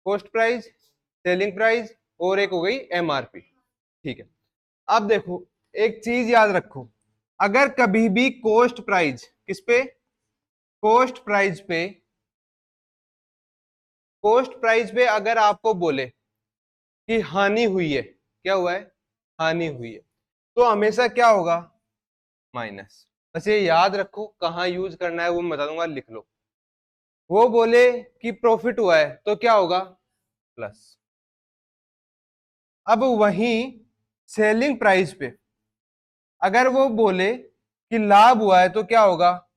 Cost price, selling price और एक हो गई एमआरपी। ठीक है, अब देखो एक चीज याद रखो, अगर कभी भी कॉस्ट प्राइस किस पे, कॉस्ट प्राइस पे, कॉस्ट प्राइस पे अगर आपको बोले कि हानि हुई है, क्या हुआ है, हानि हुई है, तो हमेशा क्या होगा, माइनस। बस ये याद रखो, कहां यूज करना है वो मैं बता दूंगा, लिख लो। वो बोले कि प्रॉफिट हुआ है तो क्या होगा, प्लस। अब वहीं सेलिंग प्राइस पे अगर वो बोले कि लाभ हुआ है तो क्या होगा,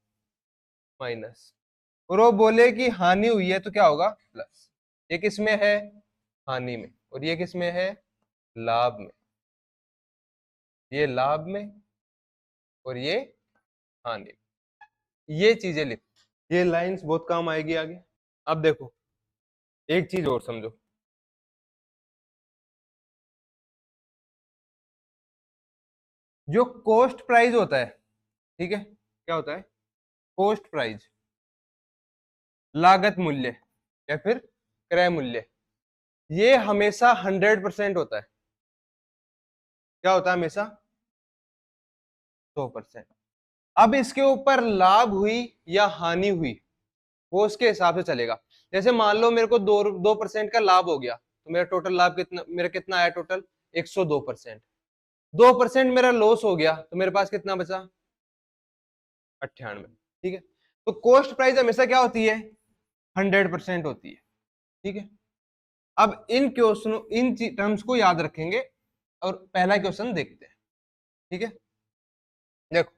माइनस। और वो बोले कि हानि हुई है तो क्या होगा, प्लस। ये किसमें है, हानि में, और ये किसमें है, लाभ में। ये लाभ में और ये हानि में। ये चीजें लिख, ये लाइंस बहुत काम आएगी आगे। अब देखो एक चीज और समझो, जो कॉस्ट प्राइस होता है, ठीक है, क्या होता है, कॉस्ट प्राइस, लागत मूल्य या फिर क्रय मूल्य, ये हमेशा 100% होता है। क्या होता है, हमेशा 100%। अब इसके ऊपर लाभ हुई या हानि हुई वो उसके हिसाब से चलेगा। जैसे मान लो मेरे को 2% का लाभ हो गया, तो मेरा टोटल लाभ कितना, मेरा कितना आया टोटल, 102%। 2% मेरा लॉस हो गया तो मेरे पास कितना बचा, 98। ठीक है, तो कॉस्ट प्राइस हमेशा क्या होती है, 100% होती है। ठीक है, अब इन क्वेश्चन, इन टर्म्स को याद रखेंगे और पहला क्वेश्चन देखते हैं। ठीक है, देखो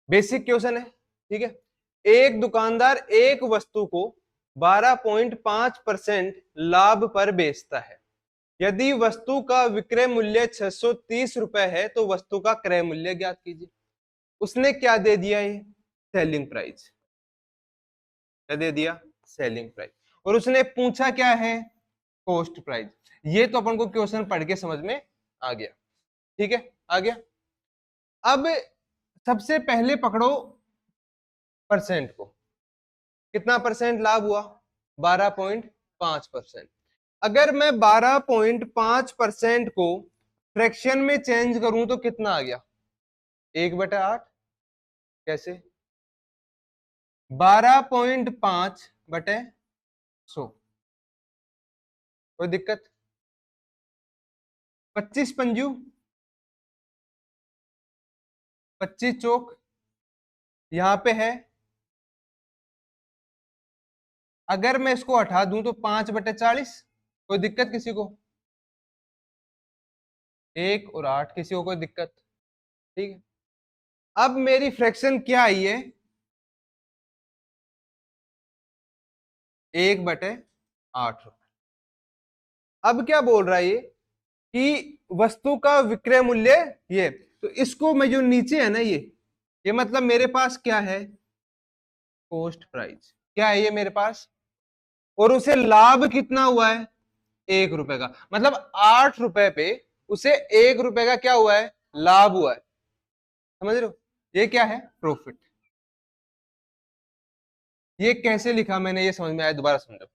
बेसिक क्वेश्चन है। ठीक है, एक दुकानदार एक वस्तु को 12.5% लाभ पर बेचता है। यदि वस्तु का विक्रय मूल्य 630 रुपए है तो वस्तु का क्रय मूल्य ज्ञात कीजिए। उसने क्या दे दिया, ये सेलिंग प्राइस, क्या दे दिया, सेलिंग प्राइस। और उसने पूछा क्या है, कॉस्ट प्राइस। ये तो अपन को क्वेश्चन पढ़ के समझ में आ गया। ठीक है, आ गया। अब सबसे पहले पकड़ो परसेंट को, कितना परसेंट लाभ हुआ, 12.5%। अगर मैं 12.5% को फ्रैक्शन में चेंज करूं तो कितना आ गया, 1/8। कैसे, 12.5/100। कोई दिक्कत, 25 पंजू, 25 चौक, यहां पे है। अगर मैं इसको हटा दूं तो 5/40। कोई दिक्कत किसी को, 1 और 8, किसी को कोई दिक्कत। ठीक है, अब मेरी फ्रैक्शन क्या आई है, 1/8 रुपए। अब क्या बोल रहा है ये कि वस्तु का विक्रय मूल्य ये, तो इसको मैं जो नीचे है ना ये मतलब मेरे पास क्या है, कॉस्ट प्राइस, क्या है ये मेरे पास, और उसे लाभ कितना हुआ है, 1 रुपए का। मतलब 8 रुपए पे उसे 1 रुपए का क्या हुआ है, लाभ हुआ है। समझ रहे हो, ये क्या है, प्रॉफिट। ये कैसे लिखा मैंने, ये समझ में आया, दोबारा समझो।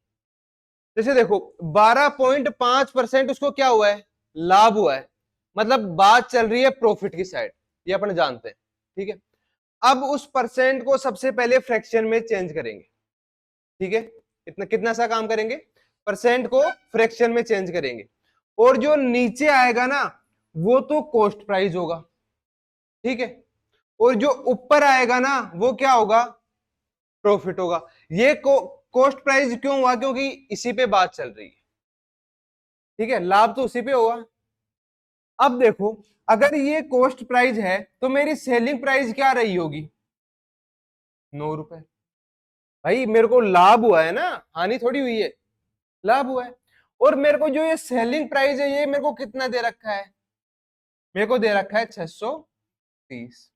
जैसे देखो 12.5% उसको क्या हुआ है, लाभ हुआ है, मतलब बात चल रही है प्रॉफिट की साइड, ये अपन जानते हैं। ठीक है, अब उस परसेंट को सबसे पहले फ्रैक्शन में चेंज करेंगे। ठीक है, कितना कितना सा काम करेंगे, परसेंट को फ्रैक्शन में चेंज करेंगे, और जो नीचे आएगा ना वो तो कॉस्ट प्राइस होगा। ठीक है, और जो ऊपर आएगा ना वो क्या होगा, प्रॉफिट होगा। ये कॉस्ट प्राइस क्यों हुआ, क्योंकि इसी पे बात चल रही है। ठीक है, लाभ तो उसी पे होगा। अब देखो अगर ये कॉस्ट प्राइस है तो मेरी सेलिंग प्राइस क्या रही होगी, 9 रुपए। भाई मेरे को लाभ हुआ है ना, हानि थोड़ी हुई है, लाभ हुआ है। और मेरे को जो ये सेलिंग प्राइस है ये मेरे को कितना दे रखा है, मेरे को दे रखा है 630।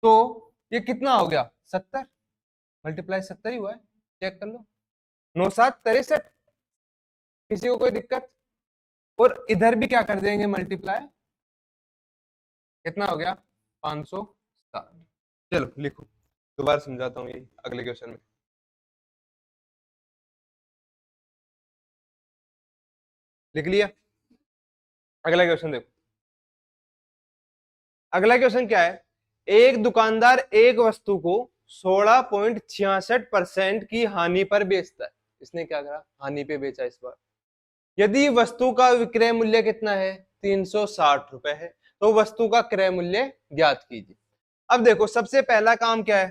तो ये कितना हो गया, 70, मल्टीप्लाई 70 ही हुआ है, चेक कर लो। 9×7 = 63, किसी को कोई दिक्कत। और इधर भी क्या कर देंगे, मल्टीप्लाई, कितना हो गया, 560। चलो लिखो, दोबारा समझाता हूँ ये अगले क्वेश्चन में। लिख लिया। अगला क्वेश्चन देखो। अगला क्वेश्चन क्या है, एक दुकानदार एक वस्तु को 16.66% की हानि पर बेचता है। इसने क्या करा, हानि पे बेचा इस बार। यदि वस्तु का विक्रय मूल्य कितना है, 360 रुपए है, तो वस्तु का क्रय मूल्य ज्ञात कीजिए। अब देखो सबसे पहला काम क्या है,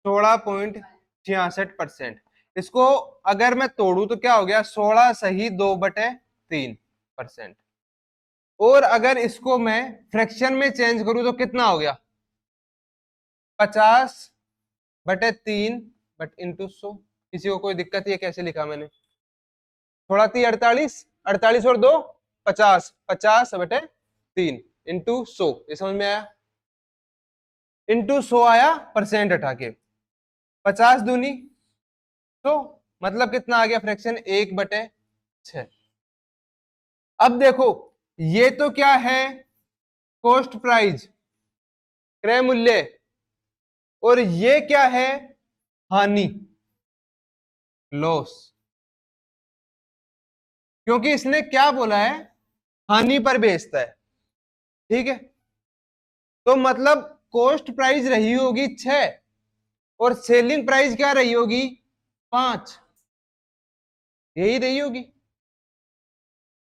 16.66%। इसको अगर मैं तोड़ू तो क्या हो गया, 16 सही 2/3%। और अगर इसको मैं फ्रैक्शन में चेंज करूं तो कितना हो गया, 50/3 बट इंटू 100। किसी को कोई दिक्कत, ये कैसे लिखा मैंने, थोड़ा थी 48, 48 और 2 50, 50/3 इंटू 100। ये समझ में आया, इंटू 100 आया परसेंट हटा के, 50 दूनी 100, मतलब कितना आ गया फ्रैक्शन, 1/6। अब देखो ये तो क्या है, कॉस्ट प्राइस, क्रय मूल्य, और ये क्या है, हानि, लॉस। क्योंकि इसने क्या बोला है, हानि पर बेचता है, ठीक है। तो मतलब कॉस्ट प्राइस रही होगी 6 और सेलिंग प्राइस क्या रही होगी, 5, यही रही होगी।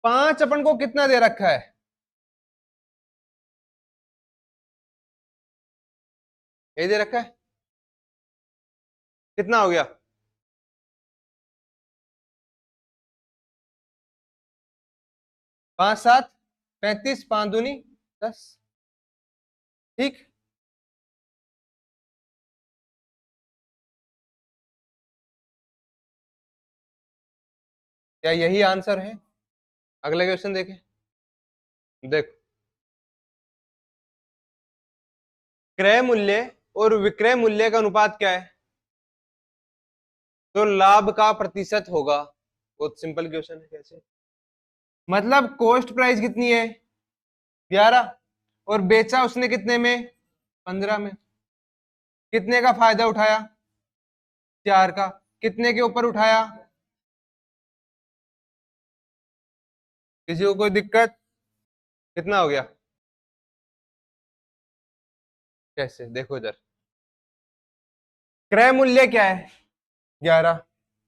5 अपन को कितना दे रखा है, यही दे रखा है, कितना हो गया, 5 7 35, 5 दूनी 10, ठीक। क्या यही आंसर है। अगला क्वेश्चन देखें। देखो क्रय मूल्य और विक्रय मूल्य का अनुपात क्या है, तो लाभ का प्रतिशत होगा। बहुत सिंपल क्वेश्चन है, कैसे, मतलब कॉस्ट प्राइस कितनी है, 11, और बेचा उसने कितने में, 15 में। कितने का फायदा उठाया, 4 का। कितने के ऊपर उठाया, किसी को कोई दिक्कत, कितना हो गया, कैसे देखो इधर, क्रय मूल्य क्या है 11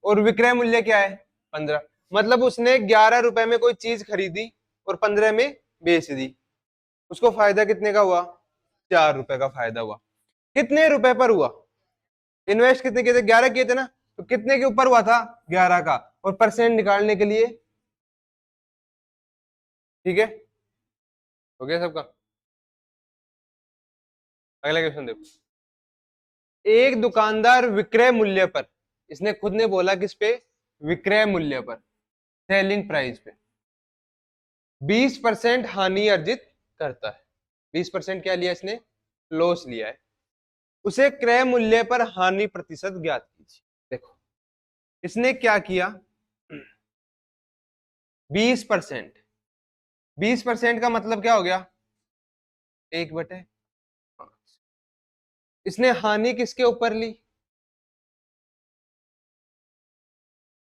और विक्रय मूल्य क्या है 15। मतलब उसने 11 रुपए में कोई चीज खरीदी और 15 में बेच दी, उसको फायदा कितने का हुआ, 4 रुपए का फायदा हुआ। कितने रुपए पर हुआ, इन्वेस्ट कितने किए थे, 11 किए थे ना, तो कितने के ऊपर हुआ था, 11 का। और परसेंट निकालने के लिए, ठीक है, हो गया सबका। अगला क्वेश्चन देखो। एक दुकानदार विक्रय मूल्य पर, इसने खुद ने बोला किस पे, विक्रय मूल्य पर, सेलिंग प्राइस पे 20% हानि अर्जित करता है। 20% क्या लिया इसने, लॉस लिया है। उसे क्रय मूल्य पर हानि प्रतिशत ज्ञात कीजिए। देखो इसने क्या किया, 20%, 20% का मतलब क्या हो गया, 1/5। इसने हानि किसके ऊपर ली,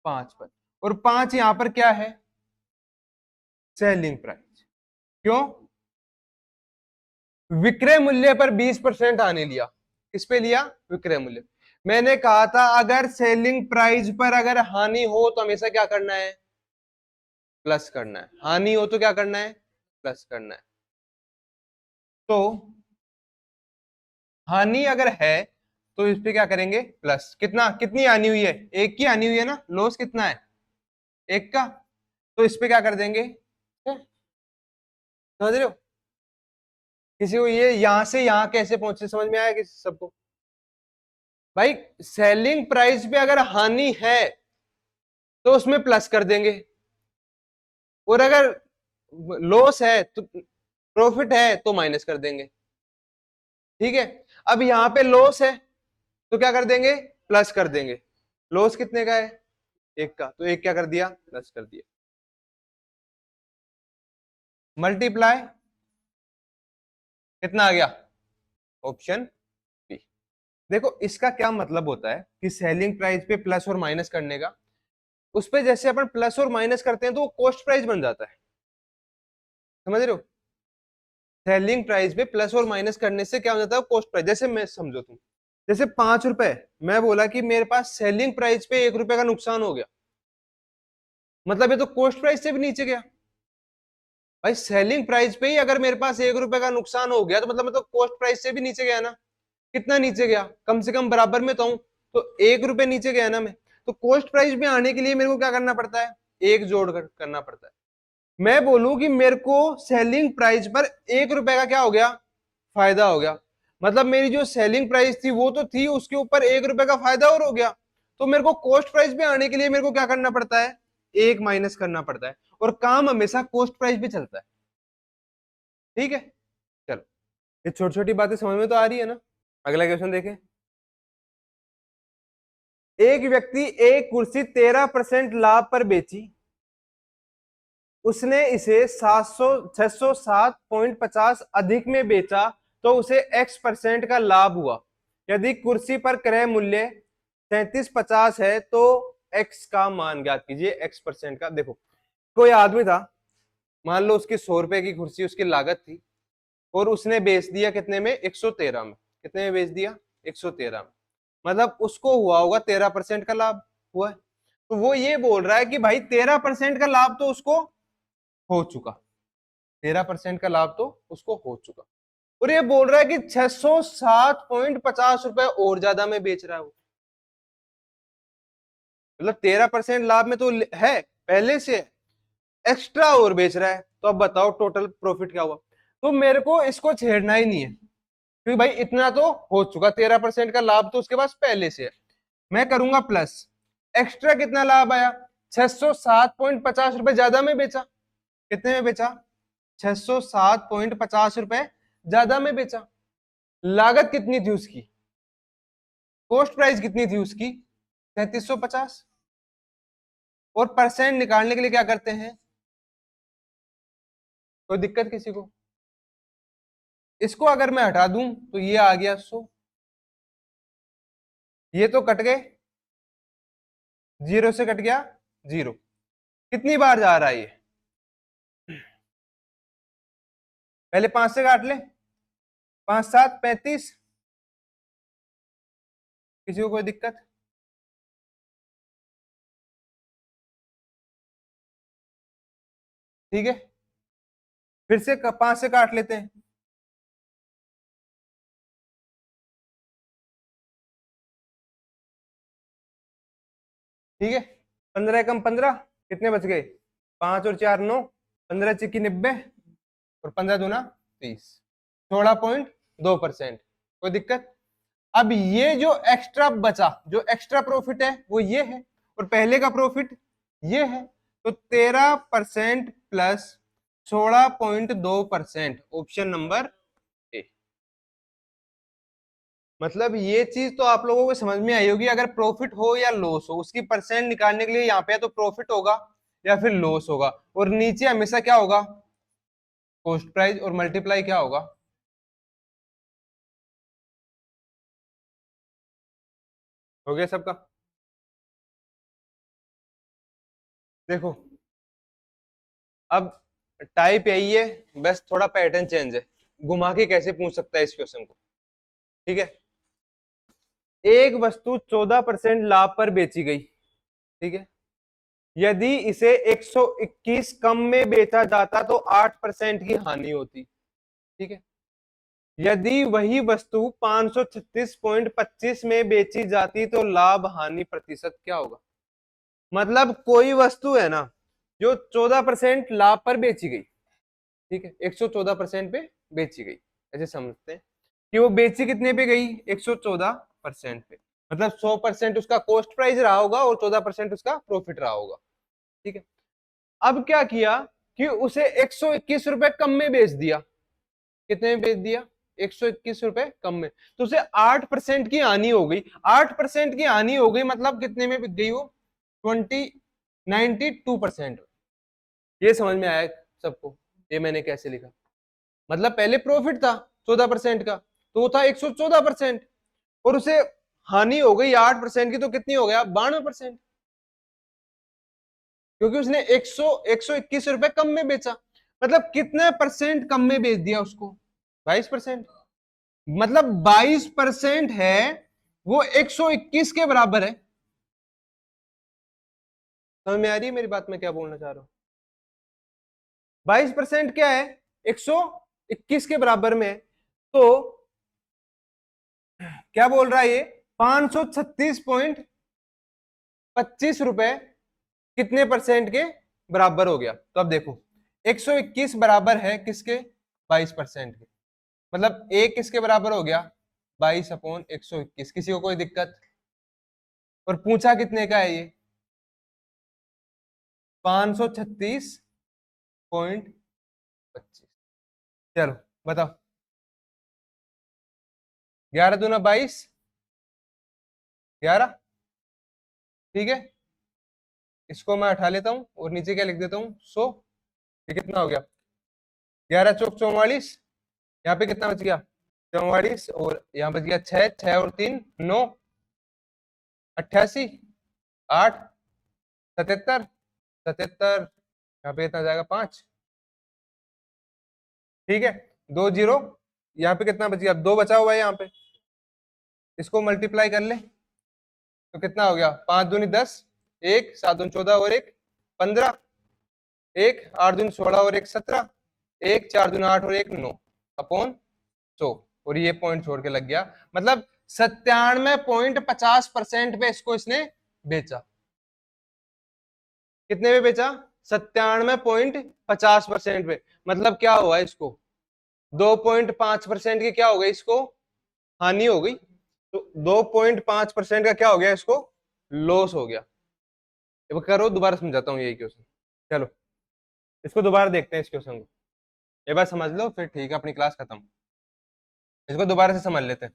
5 पर, और 5 यहां पर क्या है, सेलिंग प्राइस। क्यों, विक्रय मूल्य पर 20% हानि लिया, किस पे लिया, विक्रय मूल्य। मैंने कहा था अगर सेलिंग प्राइस पर अगर हानि हो तो हमेशा क्या करना है, प्लस करना है। हानि हो तो क्या करना है, प्लस करना है। तो हानि अगर है तो इस पे क्या करेंगे, प्लस। कितना, कितनी हानि हुई है, 1 की हानि हुई है ना, लॉस कितना है, 1 का, तो इस पे क्या कर देंगे, समझ रहे हो। किसी को ये यहां से यहां कैसे पहुंचे, समझ में आया किसी सबको, भाई सेलिंग प्राइस पे अगर हानि है तो उसमें प्लस कर देंगे, और अगर लॉस है तो, प्रॉफिट है तो माइनस कर देंगे, ठीक है। अब यहां पे लॉस है तो क्या कर देंगे, प्लस कर देंगे। लॉस कितने का है, 1 का, तो 1 क्या कर दिया, प्लस कर दिया। मल्टीप्लाई कितना आ गया, ऑप्शन बी। देखो इसका क्या मतलब होता है कि सेलिंग प्राइस पे प्लस और माइनस करने का, उस पे जैसे अपन प्लस और माइनस करते हैं तो वो कॉस्ट प्राइस बन जाता है, समझ रहे हो? सेलिंग प्राइस पे प्लस और माइनस करने से क्या हो जाता है, कॉस्ट प्राइस। जैसे मैं समझो तुम, जैसे 5 रुपए, मैं बोला कि मेरे पास सेलिंग प्राइस पे 1 रुपए का नुकसान हो गया, मतलब ये तो कॉस्ट प्राइस से भी नीचे गया। भाई सेलिंग प्राइस पे ही अगर मेरे पास 1 रुपए का नुकसान हो गया तो मतलब मैं तो कॉस्ट प्राइस से भी नीचे गया ना। कितना नीचे गया, कम से कम बराबर में तो हूं, तो 1 रुपए नीचे गया ना मैं। तो कॉस्ट प्राइस में आने के लिए मेरे को क्या करना पड़ता है, एक जोड़ कर करना पड़ता है। मैं बोलूं कि मेरे को सेलिंग प्राइस पर 1 रुपए का क्या हो गया, फायदा हो गया, मतलब मेरी जो सेलिंग प्राइस थी वो तो थी, उसके ऊपर 1 रुपए का फायदा और हो गया। तो मेरे को कॉस्ट प्राइस पे आने के लिए मेरे को क्या करना पड़ता है, एक माइनस करना पड़ता है, और काम हमेशा कॉस्ट प्राइस पे चलता है। ठीक है, चलो ये छोटी छोटी बातें समझ में तो आ रही है ना। अगला क्वेश्चन देखें। एक व्यक्ति एक कुर्सी 13% लाभ पर बेची, उसने इसे 607.50 अधिक में बेचा तो उसे x% का लाभ हुआ। यदि कुर्सी पर क्रय मूल्य 3750 है तो x का मान ज्ञात कीजिए। x% का, देखो कोई आदमी था, मान लो उसकी 100 रुपए की कुर्सी उसकी लागत थी, और उसने बेच दिया कितने में, 113 में। कितने में बेच दिया, 113 में, मतलब उसको हुआ होगा 13% का लाभ हुआ है। तो वो ये बोल रहा है कि भाई 13% का लाभ तो उसको हो चुका, 13% का लाभ तो उसको हो चुका, और ये बोल रहा है कि 607.50 रुपए और ज्यादा में बेच रहा है वो। मतलब 13% लाभ में तो है, पहले से एक्स्ट्रा और बेच रहा है, तो अब बताओ टोटल प्रॉफिट क्या हुआ। तो मेरे को इसको छेड़ना ही नहीं है, क्योंकि भाई इतना तो हो चुका, 13% का लाभ तो उसके पास पहले से है। मैं करूंगा प्लस, एक्स्ट्रा कितना लाभ आया, 607.50 रुपए ज्यादा में बेचा। कितने में बेचा, 607.50 रुपए ज्यादा में बेचा। लागत कितनी थी उसकी, कॉस्ट प्राइस कितनी थी उसकी, 3350। और परसेंट निकालने के लिए क्या करते हैं, कोई दिक्कत किसी को? इसको अगर मैं हटा दूं तो ये आ गया 100, ये तो कट गए, 0 से कट गया 0। कितनी बार जा रहा है ये, पहले 5 से काट ले, 5 7 35। किसी को कोई दिक्कत? ठीक है, फिर से 5 से काट लेते हैं। ठीक है, 15 कम 15, कितने बच गए, 5 और 4 9, 15 चिक्की 90, और 15 दूना 30, 16.2%। कोई दिक्कत? अब ये जो एक्स्ट्रा बचा, जो एक्स्ट्रा प्रॉफिट है वो ये है, और पहले का प्रॉफिट ये है, तो 13% प्लस 16.2%, ऑप्शन नंबर ए। मतलब ये चीज तो आप लोगों को समझ में आई होगी, अगर प्रॉफिट हो या लॉस हो, उसकी परसेंट निकालने के लिए यहाँ पे या तो प्रॉफिट होगा या फिर लॉस होगा, और नीचे हमेशा क्या होगा, कॉस्ट प्राइस, और मल्टीप्लाई क्या होगा। हो गया सबका? देखो अब टाइप यही है, बस थोड़ा पैटर्न चेंज है, घुमा के कैसे पूछ सकता है इस क्वेश्चन को। ठीक है, एक वस्तु 14% लाभ पर बेची गई, ठीक है, यदि इसे 121 कम में बेचा जाता तो 8% की हानि होती। ठीक है, यदि वही वस्तु 536.25 में बेची जाती तो लाभ हानि प्रतिशत क्या होगा। मतलब कोई वस्तु है ना जो 14% लाभ पर बेची गई, ठीक है, 114% पे बेची गई, ऐसे समझते हैं कि वो बेची कितने पे गई, 114% पे, मतलब 100% उसका कॉस्ट प्राइस रहा होगा और 14% उसका प्रॉफिट रहा होगा। ठीक है, अब क्या किया कि उसे 121 रुपए कम में बेच दिया। कितने में बेच दिया, 121 रुपए कम में, तो उसे 8% की हानि हो गई। 8% की हानि हो गई मतलब कितने में बिक गई वो, 92%। ये समझ में आया सबको, ये मैंने कैसे लिखा, मतलब पहले प्रॉफिट था 14% का, तो वो था 114%, और उसे हानि हो गई 8% की, तो कितनी हो गया, 92%। क्योंकि उसने 121 रुपए कम में बेचा। मतलब कितने परसेंट कम में बेच दिया उसको? 22%। मतलब 22% है, वो 121 के बराबर है। समझ में आ रही है मेरी बात, मैं क्या बोलना चाह रहा हूं? 22% क्या है? 121 के बराबर में है। तो क्या बोल रहा है ये? 536.25 रुपए कितने परसेंट के बराबर हो गया? तो अब देखो, 121 बराबर है किसके? 22% के। मतलब एक किसके बराबर हो गया? 22/121। किसी को कोई दिक्कत? और पूछा कितने का है ये? 536.25। चलो बताओ। 11 दूना 22, 11। ठीक है, इसको मैं उठा लेता हूं और नीचे क्या लिख देता हूं? 100। ये कितना हो गया? 11 चौक 44। यहाँ पे कितना बच गया? 44। और यहाँ बच गया 6, 6 और 3 9, 88, 8, 77, 77। यहाँ पे कितना जाएगा? 5। ठीक है, 2 जीरो। यहाँ पे कितना बच गया? 2 बचा हुआ है यहाँ पे, इसको मल्टीप्लाई कर ले तो कितना हो गया? 5 दूनी 10, 1 7 दूनी 14 और 1 15, 1 8 दूनी 16 और 1 17, 1 4 दूनी 8 और 1 9 अपॉन 100। और ये पॉइंट छोड़ के लग गया। मतलब 97.50% पे इसको इसने बेचा। कितने पे बेचा? 97.50% पे। मतलब क्या हुआ इसको? 2.5% की क्या हो गई इसको? हानि हो गई। तो 2.5% का क्या हो गया इसको? लॉस हो गया। अब करो, दोबारा समझाता हूँ यही क्वेश्चन। चलो इसको दोबारा देखते हैं इस क्वेश्चन को। एक बार समझ लो फिर ठीक है, अपनी क्लास खत्म। इसको दोबारा से समझ लेते हैं।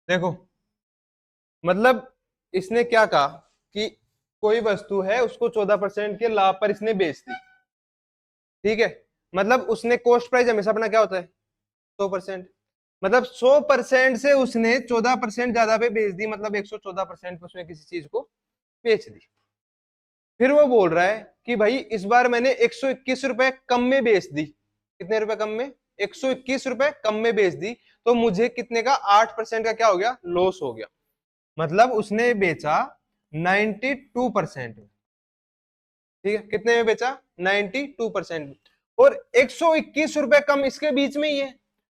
देखो, मतलब इसने क्या कहा कि कोई वस्तु है, उसको 14% के लाभ पर इसने बेच दी। ठीक है, मतलब उसने कॉस्ट प्राइस हमेशा अपना क्या होता है? 100%। मतलब 100% से उसने 14% ज्यादा पे बेच दी, मतलब 114% पे उसने किसी चीज को बेच दी। फिर वो बोल रहा है कि भाई इस बार मैंने 121 रुपए कम में बेच दी। कितने रुपए कम में? 121 रुपए कम में बेच दी। तो मुझे कितने का? 8% का क्या हो गया? लॉस हो गया। मतलब उसने बेचा 92%। ठीक है, कितने में बेचा? 92%। और 121 रुपए कम इसके बीच में ही है।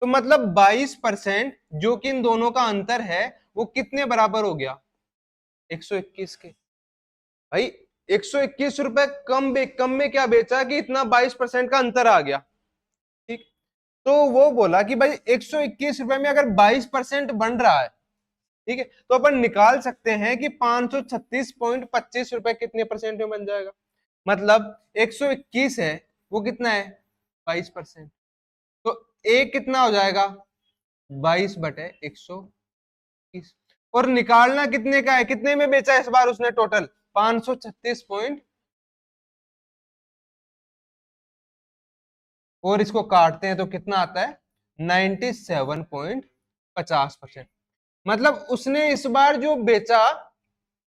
तो मतलब 22% जो कि इन दोनों का अंतर है, वो कितने बराबर हो गया? 121 के। भाई 121 रुपए कम में क्या बेचा कि इतना 22% का अंतर आ गया। ठीक, तो वो बोला कि भाई 121 रुपए में अगर 22% बन रहा है, ठीक है, तो अपन निकाल सकते हैं कि 536.25 रुपए कितने परसेंट में बन जाएगा। मतलब 121 है, वो कितना है? 22%। तो एक कितना हो जाएगा? 22/121। और निकालना कितने का है? कितने में बेचा इस बार उसने? टोटल 536 पॉइंट, और इसको काटते हैं तो कितना आता है? 97.50%। मतलब उसने इस बार जो बेचा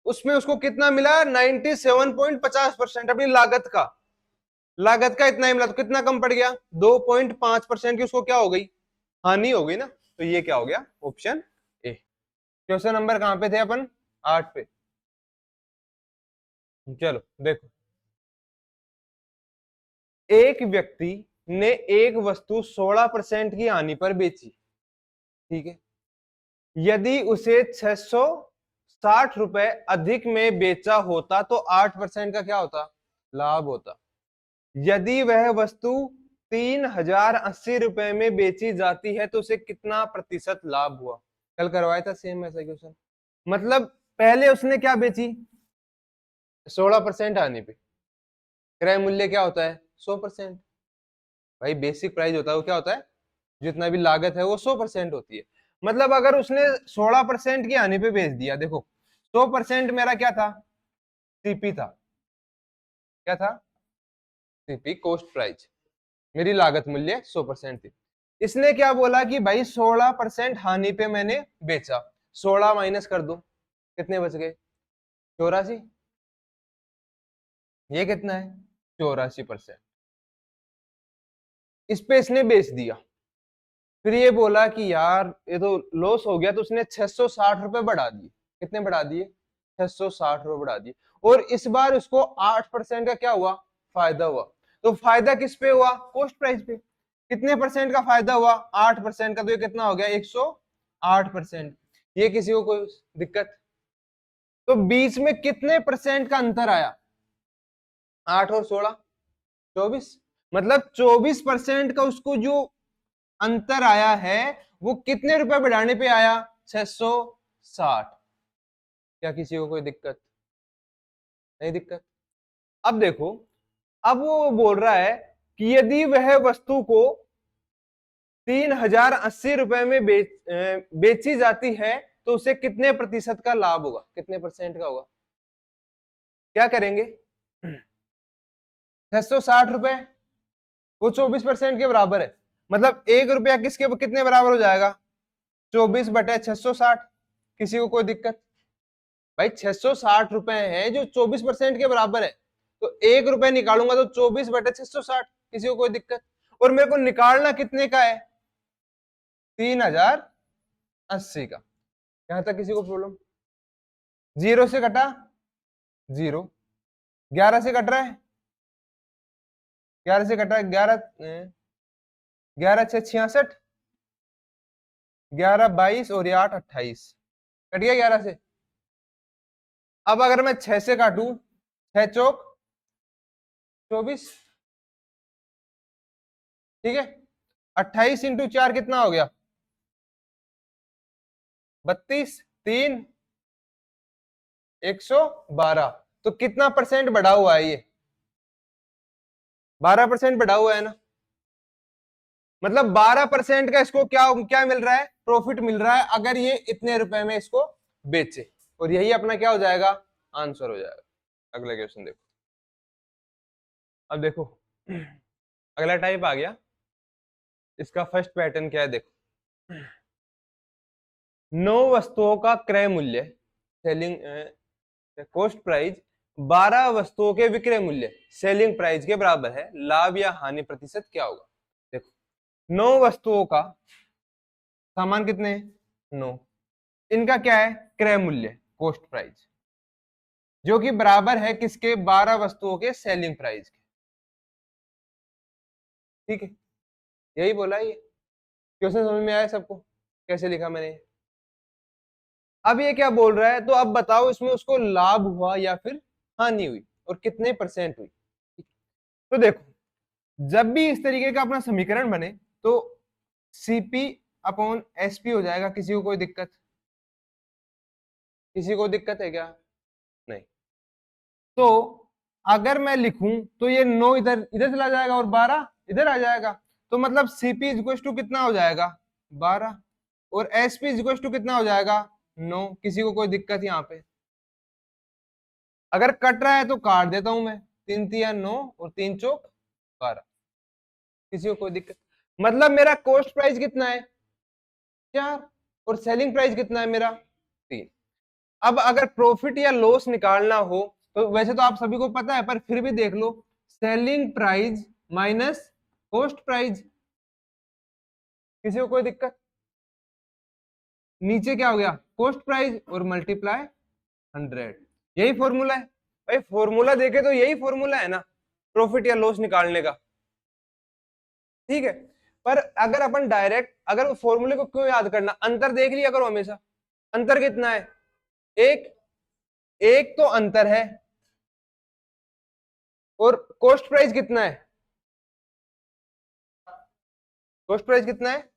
उसमें उसको कितना मिला? 97.50% अपनी लागत का इतना ही मिला। तो कितना कम पड़ गया? 2.5% की उसको क्या हो गई? हानि हो गई ना। तो ये क्या हो गया? Option A. क्वेश्चन नंबर कहां पे थे अपन? 8 पे। चलो देखो, एक व्यक्ति ने एक वस्तु 16% की हानि पर बेची। ठीक है, यदि उसे 660 रुपए अधिक में बेचा होता तो 8% का क्या होता? लाभ होता। यदि वह वस्तु 3080 रुपए में बेची जाती है तो उसे कितना प्रतिशत लाभ हुआ? कल करवाया था सेम ऐसा क्वेश्चन। मतलब पहले उसने क्या बेची? 16% आने पे क्रय मूल्य क्या होता है? 100%। भाई बेसिक प्राइस होता है वो क्या होता है? जितना भी लागत है वो 100% होती है। मतलब अगर उसने 16% की आने पे बेच दिया, देखो 100% मेरा क्या था? सीपी था। क्या था? CP, cost price. मेरी लागत मूल्य 100% थी। इसने क्या बोला कि भाई 16% हानि पे मैंने बेचा। 16 माइनस कर दो, कितने बच गए? 84। ये कितना है? 84%। इस पे इसने बेच दिया। फिर ये बोला कि यार ये तो लॉस हो गया, तो उसने 660 रुपए बढ़ा दिए। कितने बढ़ा दिए? 660 रुपए बढ़ा दिए। और इस बार उसको 8% का क्या हुआ? फायदा हुआ। तो फायदा किस पे हुआ? कॉस्ट प्राइस पे। कितने परसेंट का फायदा हुआ? 8% का। तो ये कितना हो गया? 108%। ये किसी को कोई दिक्कत? तो बीच में कितने परसेंट का अंतर आया? 8 और 16, 24। मतलब 24% का उसको जो अंतर आया है, वो कितने रुपए बढ़ाने पे आया? 660। क्या किसी को कोई दिक्कत? नहीं दिक्कत। अब देखो, अब वो बोल रहा है कि यदि वह वस्तु को 3080 रुपए में बेची जाती है, तो उसे कितने प्रतिशत का लाभ होगा? कितने परसेंट का होगा? क्या करेंगे? 660 रुपए, वो 24% के बराबर है। मतलब 1 रुपया किसके कितने बराबर हो जाएगा? 24/660। किसी को कोई दिक्कत? भाई 660 रुपए है जो 24% के बराबर है, तो 1 रुपए निकालूंगा तो 24/660। किसी को कोई दिक्कत? और मेरे को निकालना कितने का है? 3080 का। यहां तक किसी को प्रॉब्लम? जीरो से कटा जीरो, 11 से कट रहा है, 11 से कटा 11, 11×6 = 66, 11×22 और ये 8×28, कट गया 11 से। अब अगर मैं 6 से काटू, 6×4 = 24, ठीक है। 28 × 4 कितना हो गया? 32, 3, 112। तो कितना परसेंट बढ़ा हुआ है ये? 12% बढ़ा हुआ है ना। मतलब 12% का इसको क्या क्या मिल रहा है? प्रॉफिट मिल रहा है, अगर ये इतने रुपए में इसको बेचे। और यही अपना क्या हो जाएगा? आंसर हो जाएगा। अगला क्वेश्चन देखो। अब देखो, अगला टाइप आ गया। इसका फर्स्ट पैटर्न क्या है? देखो, 9 वस्तुओं का क्रय मूल्य, सेलिंग कॉस्ट प्राइस, 12 वस्तुओं के विक्रय मूल्य, सेलिंग प्राइस के बराबर है। लाभ या हानि प्रतिशत क्या होगा? देखो, 9 वस्तुओं का सामान कितने हैं? 9। इनका क्या है? क्रय मूल्य, कॉस्ट प्राइस, जो कि बराबर है किसके? 12 वस्तुओं के सेलिंग प्राइस के। ठीक है, यही बोला ये क्वेश्चन। समझ में आया सबको कैसे लिखा मैंने? अब ये क्या बोल रहा है, तो अब बताओ इसमें उसको लाभ हुआ या फिर हानि हुई, और कितने परसेंट हुई? तो देखो, जब भी इस तरीके का अपना समीकरण बने तो CP/SP हो जाएगा। किसी को कोई दिक्कत? किसी को दिक्कत है क्या? नहीं। तो अगर मैं लिखूं तो ये 9 इधर इधर चला जाएगा और 12 इधर आ जाएगा। तो मतलब CP = कितना हो जाएगा? 12। और SP = कितना हो जाएगा? 9। किसी को कोई दिक्कत यहाँ पे? अगर कट रहा है तो काट देता हूं मैं। 3×3 = 9 और 3×4 = 12। किसी को कोई दिक्कत? मतलब मेरा कॉस्ट प्राइस कितना है? 4। और सेलिंग प्राइस कितना है मेरा? 3। अब अगर प्रॉफिट या लॉस निकालना हो, तो वैसे तो आप सभी को पता है, पर फिर भी देख लो। Selling price minus cost price. किसी को कोई दिक्कत? नीचे क्या हो गया? कॉस्ट प्राइस और मल्टीप्लाई 100। यही फॉर्मूला है भाई। फॉर्मूला देखे तो यही फॉर्मूला है ना, प्रॉफिट या लॉस निकालने का। ठीक है, पर अगर अपन डायरेक्ट, अगर फॉर्मूले को क्यों याद करना? अंतर देख लिया करो हमेशा। अंतर कितना है? एक। एक तो अंतर है। और कॉस्ट प्राइस कितना है? कॉस्ट प्राइस कितना है?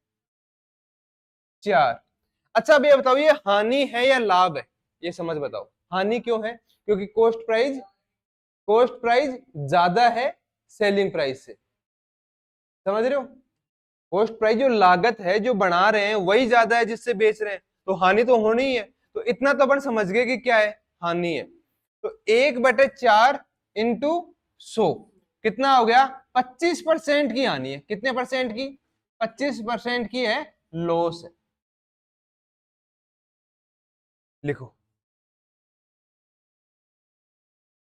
4। अच्छा, अब ये बताओ, ये हानि है या लाभ है? ये समझ बताओ। हानि क्यों है? क्योंकि कॉस्ट प्राइस ज्यादा है सेलिंग प्राइस से। समझ रहे हो? कॉस्ट प्राइस जो लागत है जो बना रहे हैं वही ज्यादा है जिससे बेच रहे हैं, तो हानि तो होनी ही है। तो इतना तो अपन समझ गए कि क्या है? हानि है। तो 1/4 इंटू 100 कितना हो गया? 25% की हानि है। कितने परसेंट की? 25% की है लॉस है। लिखो,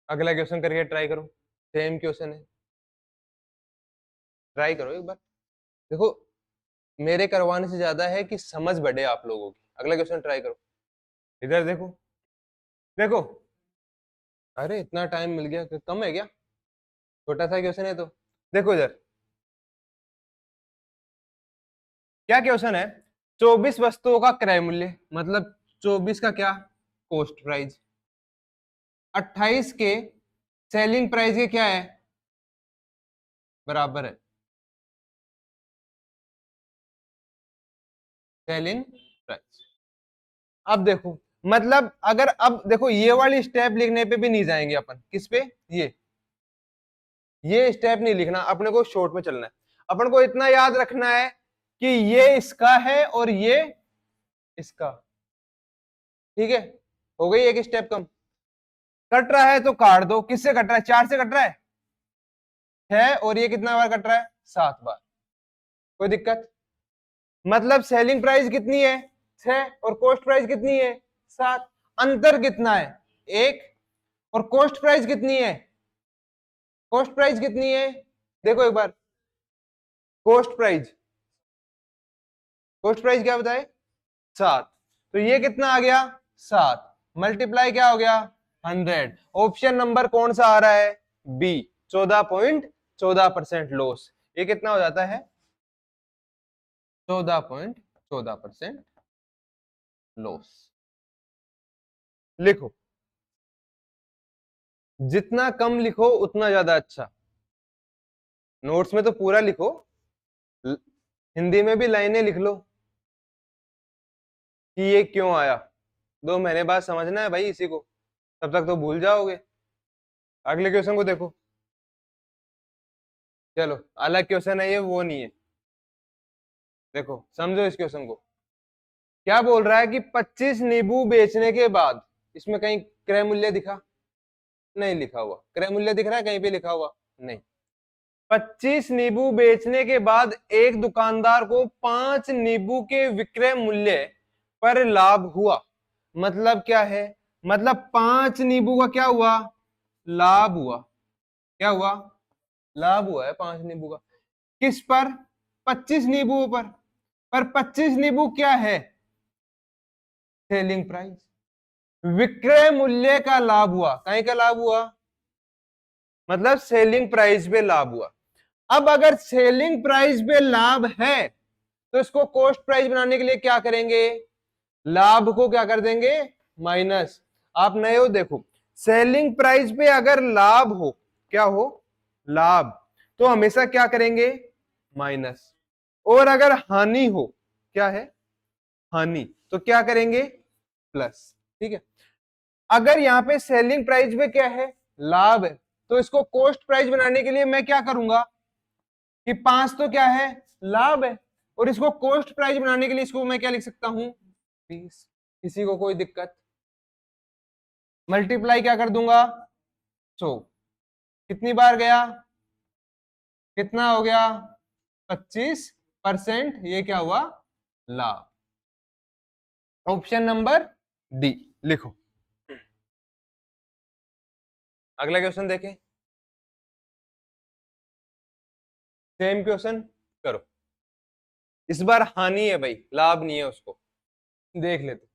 अगला क्वेश्चन करके ट्राई करो, सेम क्वेश्चन है, ट्राई करो एक बार। देखो मेरे करवाने से ज्यादा है कि समझ बढ़े आप लोगों की। अगला क्वेश्चन ट्राई करो, इधर देखो। देखो अरे इतना टाइम मिल गया, कम है क्या? छोटा सा क्वेश्चन है तो। देखो इधर क्या क्वेश्चन है, 24 वस्तुओं का क्रय मूल्य, मतलब 24 का क्या, कॉस्ट प्राइस, 28 के सेलिंग प्राइस के क्या है, बराबर है सेलिंग प्राइस। अब देखो मतलब अगर अब देखो ये वाली स्टेप लिखने पे भी नहीं जाएंगे अपन, किस पे, ये स्टेप नहीं लिखना, अपने को शॉर्ट में चलना है। अपन को इतना याद रखना है कि ये इसका है और ये इसका, ठीक है। हो गई एक स्टेप कम। कट रहा है तो काट दो, किससे कट रहा है, 4 से कट रहा है, 6, और ये कितना बार कट रहा है, 7 बार। कोई दिक्कत? मतलब सेलिंग प्राइस कितनी है, 6, और कॉस्ट प्राइस कितनी है, 7। अंतर कितना है, 1। और कॉस्ट प्राइस कितनी है, कॉस्ट प्राइस कितनी है, देखो एक बार, कॉस्ट प्राइस, कॉस्ट प्राइस क्या बताए, 7। तो ये कितना आ गया, 7 मल्टीप्लाई क्या हो गया, 100। ऑप्शन नंबर कौन सा आ रहा है, बी, 14.14% लॉस। ये कितना हो जाता है, 14.14% लॉस। लिखो, जितना कम लिखो उतना ज्यादा अच्छा। नोट्स में तो पूरा लिखो, हिंदी में भी लाइनें लिख लो कि ये क्यों आया। 2 महीने बाद समझना है भाई इसी को, तब तक तो भूल जाओगे। अगले क्वेश्चन को देखो, चलो अलग क्वेश्चन है ये, वो नहीं है। देखो समझो इस क्वेश्चन को, क्या बोल रहा है कि 25 नींबू बेचने के बाद, इसमें कहीं क्रय मूल्य दिखा, नहीं लिखा हुआ। क्रय मूल्य दिख रहा है कहीं पे लिखा हुआ, नहीं। 25 नींबू बेचने के बाद एक दुकानदार को 5 नींबू के विक्रय मूल्य पर लाभ हुआ। मतलब क्या है, मतलब 5 नींबू का क्या हुआ, लाभ हुआ। क्या हुआ, लाभ हुआ है 5 नींबू का। किस पर, 25 नींबुओं पर 25 नींबू क्या है, सेलिंग प्राइस। विक्रय मूल्य का लाभ हुआ, कहीं का लाभ हुआ, मतलब सेलिंग प्राइस पे लाभ हुआ। अब अगर सेलिंग प्राइस पे लाभ है तो इसको कॉस्ट प्राइस बनाने के लिए क्या करेंगे, लाभ को क्या कर देंगे, माइनस। आप नए हो, देखो सेलिंग प्राइस पे अगर लाभ हो, क्या हो, लाभ, तो हमेशा क्या करेंगे, माइनस। और अगर हानि हो, क्या है, हानि, तो क्या करेंगे, प्लस। ठीक है। अगर यहाँ पे सेलिंग प्राइस पे क्या है, लाभ है, तो इसको कॉस्ट प्राइस बनाने के लिए मैं क्या करूंगा कि 5 तो क्या है, लाभ है, और इसको कॉस्ट प्राइस बनाने के लिए इसको मैं क्या लिख सकता हूं, 20। किसी को कोई दिक्कत? मल्टीप्लाई क्या कर दूंगा, 100। कितनी बार गया, कितना हो गया, 25%। ये क्या हुआ, लाभ। ऑप्शन नंबर डी लिखो। अगला क्वेश्चन देखें, सेम क्वेश्चन करो। इस बार हानि है भाई, लाभ नहीं है, उसको देख लेते।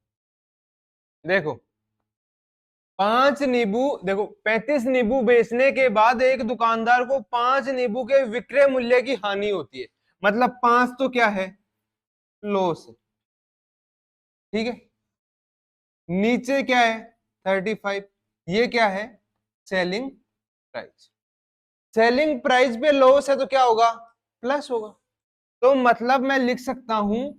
देखो 5 नींबू, देखो 35 नींबू बेचने के बाद एक दुकानदार को 5 नींबू के विक्रय मूल्य की हानि होती है। मतलब 5 तो क्या है, लॉस है, ठीक है। नीचे क्या है, 35, ये क्या है, सेलिंग प्राइस। सेलिंग प्राइस पे लॉस है तो क्या होगा, प्लस होगा। तो मतलब मैं लिख सकता हूं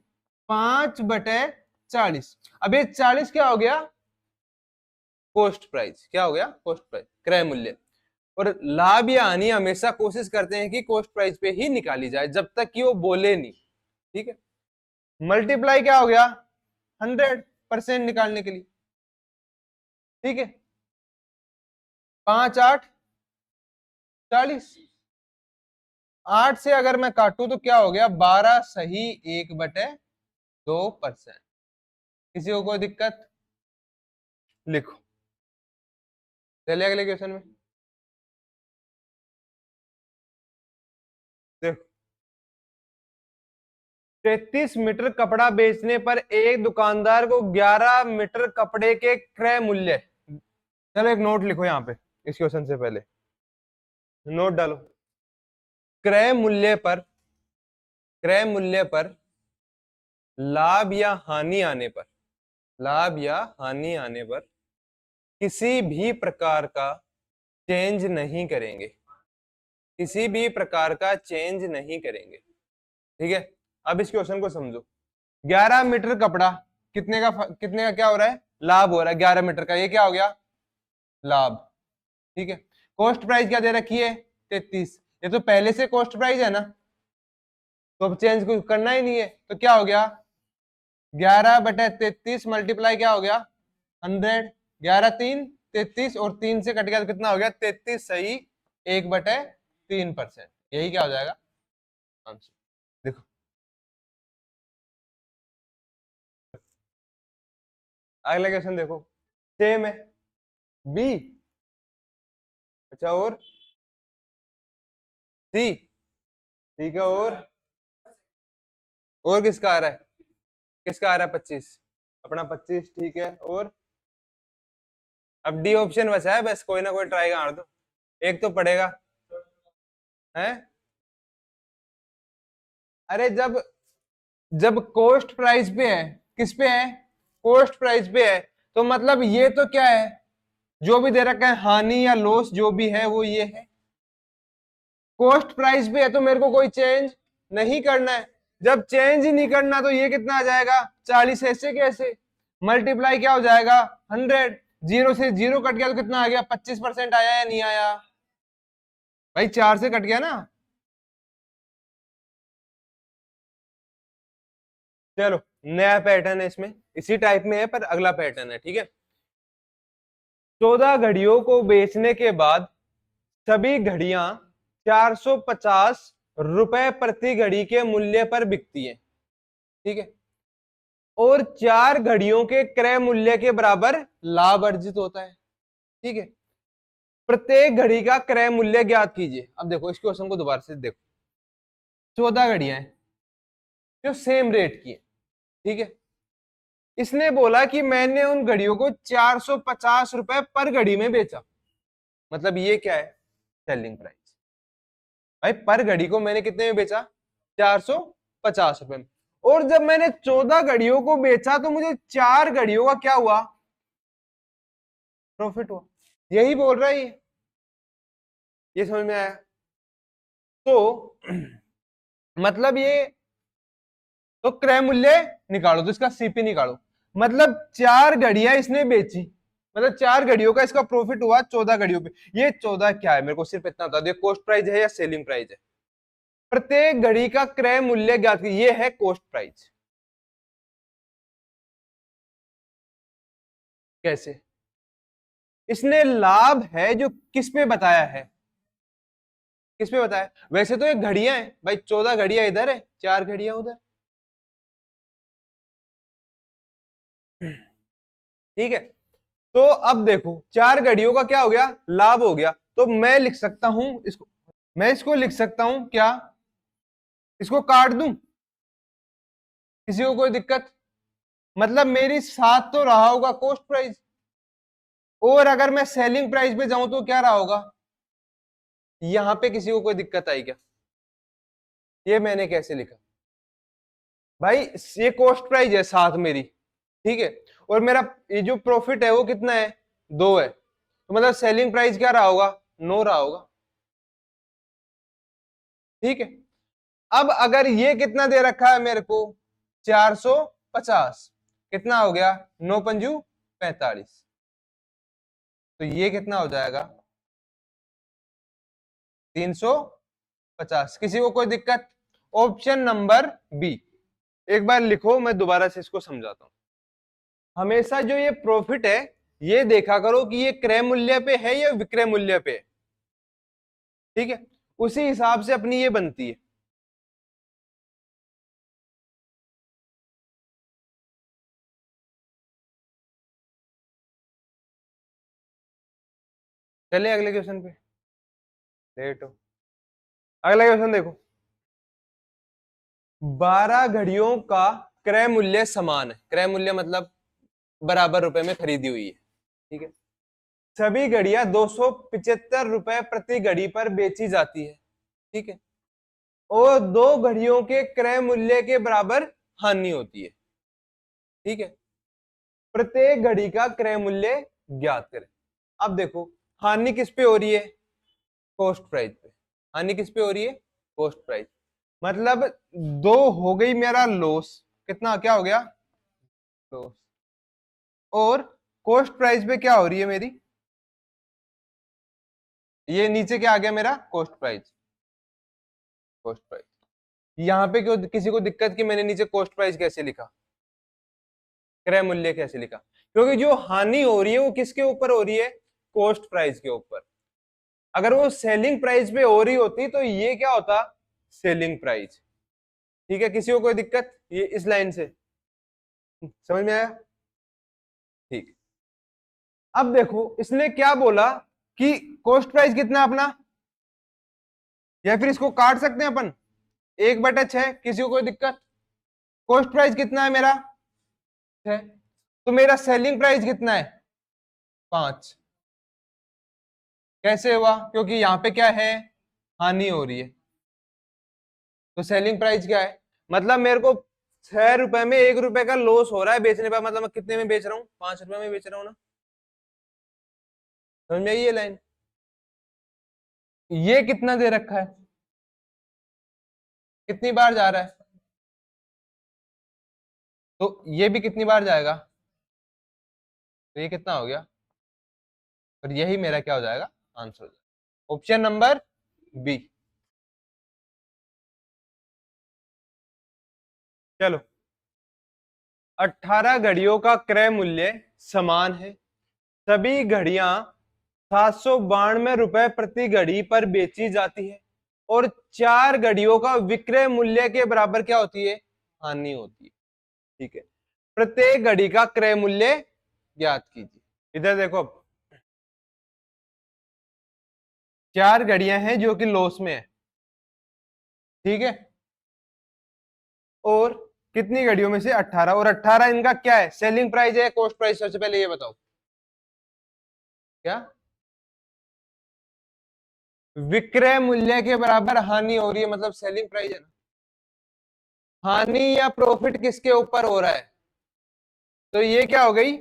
5/40। अब ये 40 क्या हो गया, कॉस्ट प्राइस। क्या हो गया, कॉस्ट प्राइस, क्रय मूल्य। और लाभ या हानि हमेशा कोशिश करते हैं कि कॉस्ट प्राइस पे ही निकाली जाए, जब तक कि वो बोले नहीं, ठीक है। मल्टीप्लाई क्या हो गया, 100% निकालने के लिए, ठीक है। 5×8 = 40। 8 से अगर मैं काटूं तो क्या हो गया, 12 सही 1/2%। किसी को कोई दिक्कत, लिखो। चलिए अगले क्वेश्चन में। देखो, 33 मीटर कपड़ा बेचने पर एक दुकानदार को 11 मीटर कपड़े के क्रय मूल्य। चलो एक नोट लिखो यहाँ पे, इस क्वेश्चन से पहले नोट डालो। क्रय मूल्य पर, क्रय मूल्य पर लाभ या हानि आने पर, लाभ या हानि आने पर किसी भी प्रकार का चेंज नहीं करेंगे, किसी भी प्रकार का चेंज नहीं करेंगे। ठीक है, अब इस क्वेश्चन को समझो। 11 मीटर कपड़ा, कितने का क्या हो रहा है, लाभ हो रहा है। 11 मीटर का ये क्या हो गया, लाभ। ठीक है, कॉस्ट प्राइस क्या दे रखी है, 33। ये तो पहले से कॉस्ट प्राइस है ना, तो अब चेंज कुछ करना ही नहीं है, तो क्या हो गया, 11/33 मल्टीप्लाई क्या हो गया, 100। 11×3 = 33 और 3 से कट गया तो कितना हो गया, 33 सही 1/3%। यही क्या हो जाएगा आंसर। देखो अगला क्वेश्चन देखो, सेम है, बी, अच्छा और सी, ठीक है, और किसका आ रहा है, किसका आ रहा है, 25, अपना 25, ठीक है। और अब डी ऑप्शन बचा है, बस कोई ना कोई ट्राई मार दो, एक तो पड़ेगा है। अरे जब जब कॉस्ट प्राइस पे है, किस पे है, कॉस्ट प्राइस पे है, तो मतलब ये तो क्या है, जो भी दे रखा है हानि या लॉस जो भी है वो ये है। कॉस्ट प्राइस पे है तो मेरे को कोई चेंज नहीं करना है। जब चेंज ही नहीं करना तो ये कितना आ जाएगा, 40 ऐसे कैसे, मल्टीप्लाई क्या हो जाएगा, 100। जीरो से जीरो कट गया तो कितना आ गया, 25% आया या नहीं आया, भाई 4 से कट गया ना। चलो नया पैटर्न है इसमें, इसी टाइप में है पर अगला पैटर्न है। ठीक है, 14 घड़ियों को बेचने के बाद सभी घड़ियां 450 रुपए प्रति घड़ी के मूल्य पर बिकती है। ठीक है, और 4 घड़ियों के क्रय मूल्य के बराबर लाभ अर्जित होता है। ठीक है, प्रत्येक घड़ी का क्रय मूल्य ज्ञात कीजिए। अब देखो इस क्वेश्चन को दोबारा से देखो, 14 घड़ियां हैं जो सेम रेट की है। ठीक है, इसने बोला कि मैंने उन घड़ियों को 450 रुपए पर घड़ी में बेचा, मतलब ये क्या है, सेलिंग प्राइस। भाई पर घड़ी को मैंने कितने में बेचा, 450 रुपए में। और जब मैंने 14 घड़ियों को बेचा तो मुझे 4 घड़ियों का क्या हुआ, प्रॉफिट हुआ। यही बोल रहा है ये समझ में आया। तो मतलब ये, तो क्रय मूल्य निकालो तो इसका सीपी निकालो, मतलब 4 घड़ियां इसने बेची, मतलब 4 घड़ियों का इसका प्रॉफिट हुआ 14 घड़ियों पे। ये 14 क्या है, मेरे को सिर्फ इतना बता दो, कॉस्ट प्राइस है या सेलिंग प्राइस है। प्रत्येक घड़ी का क्रय मूल्य ज्ञात कीजिए, ये है कॉस्ट प्राइस। कैसे, इसने लाभ है जो किस पे बताया है, किस पे बताया, वैसे तो ये घड़ियां हैं भाई, 14 घड़ियां इधर है, 4 घड़ियां उधर। ठीक है, तो अब देखो 4 घड़ियों का क्या हो गया, लाभ हो गया, तो मैं लिख सकता हूं इसको, मैं इसको लिख सकता हूं क्या, इसको काट दूं, किसी को कोई दिक्कत, मतलब मेरी साथ तो रहा होगा कॉस्ट प्राइस, और अगर मैं सेलिंग प्राइस पे जाऊं तो क्या रहा होगा, यहां पे किसी को कोई दिक्कत आई क्या, ये मैंने कैसे लिखा, भाई ये कॉस्ट प्राइस है साथ मेरी, ठीक है, और मेरा ये जो प्रॉफिट है वो कितना है, 2 है, तो मतलब सेलिंग प्राइस क्या रहा होगा, 9 रहा होगा। ठीक है, अब अगर ये कितना दे रखा है मेरे को, 450, कितना हो गया, 9×5 = 45, तो ये कितना हो जाएगा, 350। किसी को कोई दिक्कत, ऑप्शन नंबर बी। एक बार लिखो, मैं दोबारा से इसको समझाता हूं। हमेशा जो ये प्रॉफिट है, ये देखा करो कि ये क्रय मूल्य पे है या विक्रय मूल्य पे है। ठीक है, उसी हिसाब से अपनी ये बनती है। चलिए अगले क्वेश्चन पे, लेट हो। अगला क्वेश्चन देखो, 12 घड़ियों का क्रय मूल्य समान है। क्रय मूल्य मतलब बराबर रुपए में खरीदी हुई है, ठीक है। सभी घड़ियां 275 रुपए प्रति घड़ी पर बेची जाती है, ठीक है। और दो घड़ियों के क्रय मूल्य के बराबर हानि होती है, ठीक है। प्रत्येक घड़ी का क्रय मूल्य ज्ञात करें। अब देखो, हानि किस पे हो रही है? कॉस्ट प्राइस पे। हानि किस पे हो रही है? Cost price. मतलब दो हो गई मेरा लॉस, कितना क्या हो गया? लॉस। और कॉस्ट प्राइस पे क्या हो रही है मेरी? ये नीचे क्या आ गया मेरा? Cost price. कॉस्ट प्राइस यहां पे क्यों किसी को दिक्कत कि मैंने नीचे कॉस्ट प्राइस कैसे लिखा, क्रय मूल्य कैसे लिखा? क्योंकि जो हानि हो रही है वो किसके ऊपर हो रही है? कॉस्ट प्राइस के ऊपर। अगर वो सेलिंग प्राइस पे हो रही होती तो ये क्या होता? Selling price. ठीक है, किसी को कोई दिक्कत ये इस लाइन से समझ में आया? ठीक। अब देखो इसने क्या बोला कि कॉस्ट प्राइस कितना अपना, या फिर इसको काट सकते हैं अपन 1/6। किसी को कोई दिक्कत? कॉस्ट प्राइस कितना है मेरा? 6। तो मेरा सेलिंग प्राइस कितना है? 5। कैसे हुआ? क्योंकि यहां पे क्या है? हानि हो रही है। तो सेलिंग प्राइस क्या है? मतलब मेरे को 6 रुपए में 1 रुपए का लॉस हो रहा है बेचने पर, मतलब मैं कितने में बेच रहा हूँ? 5 रुपए में बेच रहा हूँ ना। समझ में आई ये लाइन? ये कितना दे रखा है? कितनी बार जा रहा है? तो ये भी कितनी बार जाएगा? तो ये कितना हो गया? और यही मेरा क्या हो जाएगा? आंसर हो जाएगा, ऑप्शन नंबर बी। चलो, 18 घड़ियों का क्रय मूल्य समान है। सभी घड़ियां 792 रुपए प्रति घड़ी पर बेची जाती है और 4 घड़ियों का विक्रय मूल्य के बराबर क्या होती है? हानि होती है, ठीक है। प्रत्येक घड़ी का क्रय मूल्य ज्ञात कीजिए। इधर देखो, अब 4 घड़ियां हैं जो कि लॉस में है, ठीक है। और कितनी घड़ियों में से? 18। और 18 इनका क्या है? सेलिंग प्राइस है, कॉस्ट प्राइस? सबसे पहले ये बताओ क्या? विक्रय मूल्य के बराबर हानि हो रही है, मतलब सेलिंग प्राइस है ना। हानि या प्रॉफिट किसके ऊपर हो रहा है? तो ये क्या हो गई?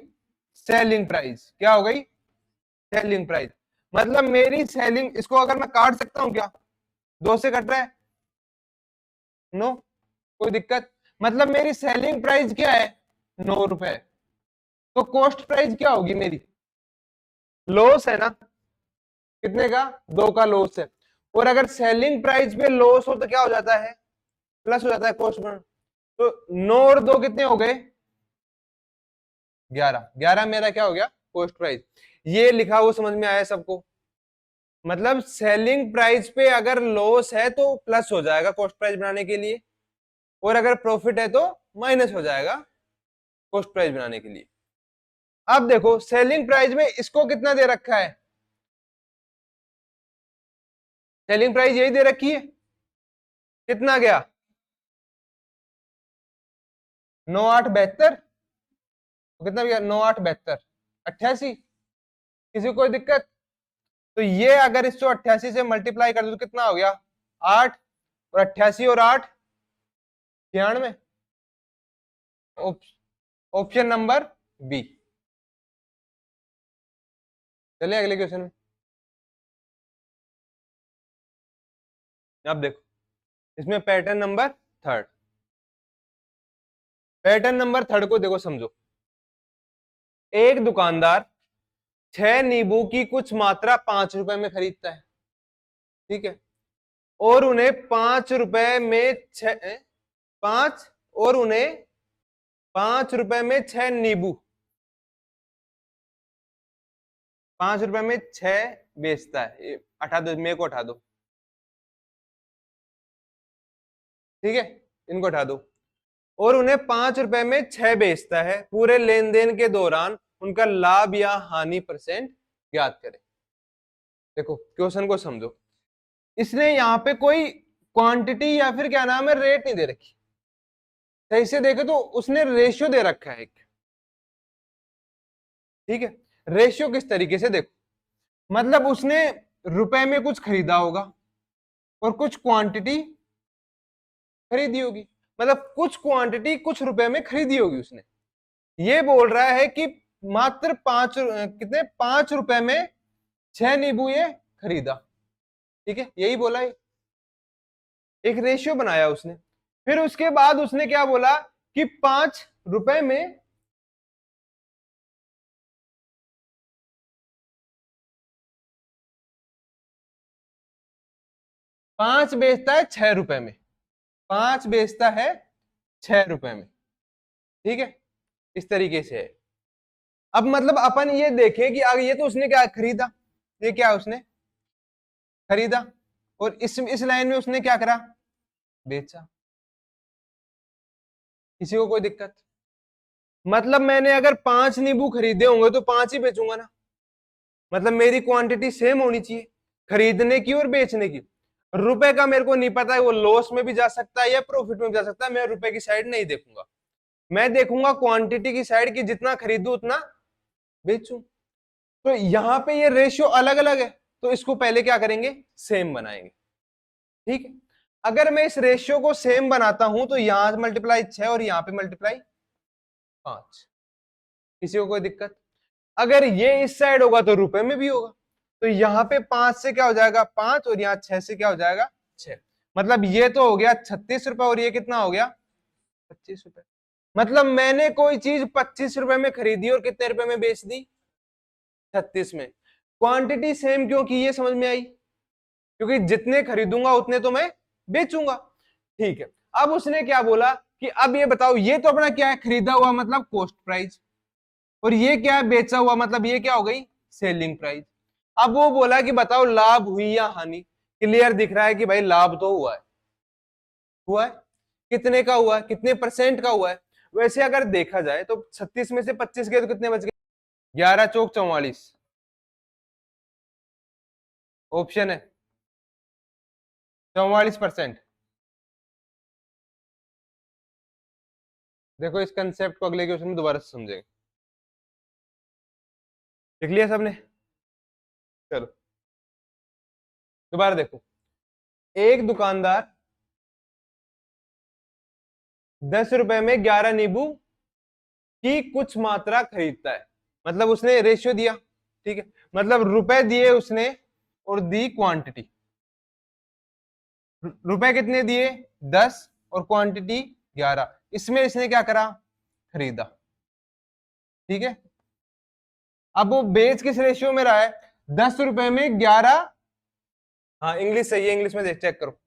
Selling price. क्या हो गई? Selling price. मतलब मेरी सेलिंग, इसको अगर मैं काट सकता हूं क्या? 2 से कट रहा है? नो, कोई दिक्कत? मतलब मेरी सेलिंग प्राइस क्या है? 9 रुपए। तो कॉस्ट प्राइस क्या होगी मेरी? लॉस है ना। कितने का? 2 का लॉस है। और अगर सेलिंग प्राइस पे लॉस हो तो क्या हो जाता है? प्लस हो जाता है कॉस्ट में। तो 9 और 2 कितने हो गए? 11। 11 मेरा क्या हो गया? Cost price. ये लिखा हुआ समझ में आया सबको? मतलब सेलिंग प्राइस पे अगर लॉस है तो प्लस हो जाएगा कॉस्ट प्राइस बनाने के लिए, और अगर प्रॉफिट है तो माइनस हो जाएगा कॉस्ट प्राइस बनाने के लिए। अब देखो सेलिंग प्राइस में इसको कितना दे रखा है? सेलिंग प्राइस यही दे रखी है। कितना गया? 9872। कितना गया? 9872, 88। किसी को कोई दिक्कत? तो ये अगर 188 से मल्टीप्लाई कर दो तो कितना हो गया? 8। और 88 और 8 96। Option number B. चलिए अगले क्वेश्चन में। अब देखो, इसमें pattern number third. Pattern number third को देखो, समझो। एक दुकानदार 6 नींबू की कुछ मात्रा 5 रुपए में खरीदता है, ठीक है। और उन्हें 5 रुपए में 5, और उन्हें 5 रुपए में 6 नींबू, 5 रुपए में 6 बेचता है। हटा दो, मेरे को हटा दो, ठीक है। इनको हटा दो। और उन्हें 5 रुपए में 6 बेचता है। पूरे लेन देन के दौरान उनका लाभ या हानि परसेंट ज्ञात करें। देखो क्वेश्चन को समझो, इसने यहाँ पे कोई क्वांटिटी या फिर क्या नाम है रेट नहीं दे रखी, सही से देखे तो उसने रेशियो दे रखा है एक, ठीक है। रेशियो किस तरीके से देखो, मतलब उसने रुपए में कुछ खरीदा होगा और कुछ क्वांटिटी खरीदी होगी, मतलब कुछ क्वांटिटी कुछ रुपए में खरीदी होगी उसने। ये बोल रहा है कि मात्र कितने 5 रुपए में 6 नींबू ये खरीदा, ठीक है, यही बोला है, एक रेशियो बनाया उसने। फिर उसके बाद उसने क्या बोला कि 5 रुपए में 5 बेचता है 6 रुपए में, 5 बेचता है 6 रुपए में, ठीक है, इस तरीके से है। अब मतलब अपन ये देखें कि आगे ये तो उसने क्या खरीदा, ये क्या उसने खरीदा, और इस लाइन में उसने क्या करा, बेचा। किसी को कोई दिक्कत, मतलब मैंने अगर 5 नींबू खरीदे होंगे तो 5 ही बेचूंगा ना, मतलब मेरी क्वांटिटी सेम होनी चाहिए खरीदने की और बेचने की। रुपए का मेरे को नहीं पता है, वो लॉस में भी जा सकता है या प्रॉफिट में भी जा सकता है, मैं रुपए की साइड नहीं देखूंगा, मैं देखूंगा क्वांटिटी की साइड की, जितना खरीदू उतना बेचूं। तो यहां पे ये रेशियो अलग अलग है, तो इसको पहले क्या करेंगे, सेम बनाएंगे, ठीक है। अगर मैं इस रेशियो को सेम बनाता हूं तो यहां मल्टीप्लाई 6 और यहां पे मल्टीप्लाई 5, किसी को कोई दिक्कत। अगर ये इस साइड होगा तो रुपए में भी होगा, तो यहाँ पे 5 से क्या हो जाएगा 5 और यहाँ 6 से क्या हो जाएगा 6, मतलब ये तो हो गया 36 रुपए और ये कितना हो गया 25 रुपए। मतलब मैंने कोई चीज 25 रुपए में खरीदी और कितने रुपए में बेच दी, 36 में। क्वांटिटी सेम क्यों की, ये समझ में आई, क्योंकि जितने खरीदूंगा उतने तो मैं बेचूंगा, ठीक है। अब उसने क्या बोला कि अब ये बताओ, ये तो अपना क्या है खरीदा हुआ मतलब कॉस्ट प्राइस, और ये क्या है बेचा हुआ मतलब ये क्या हो गई सेलिंग प्राइस। अब वो बोला कि बताओ लाभ हुई या हानि, क्लियर दिख रहा है कि भाई लाभ तो हुआ है, हुआ है, कितने का हुआ है, कितने परसेंट का हुआ है। वैसे अगर देखा जाए तो 36 में से 25 गए तो कितने बच गए, 11 चौक 44, ऑप्शन है 44%। देखो इस कंसेप्ट को अगले क्वेश्चन में दोबारा से समझेंगे, देख लिया सबने, चलो दोबारा देखो। एक दुकानदार 10 रुपए में 11 नींबू की कुछ मात्रा खरीदता है, मतलब उसने रेशियो दिया, ठीक है, मतलब रुपए दिए उसने और दी क्वांटिटी, रुपए कितने दिए 10 और क्वांटिटी 11, इसमें इसने क्या करा खरीदा, ठीक है। अब वो बेच किस रेशियो में रहा है, 10 रुपए में 11, हाँ इंग्लिश सही है, इंग्लिश में देख चेक करो,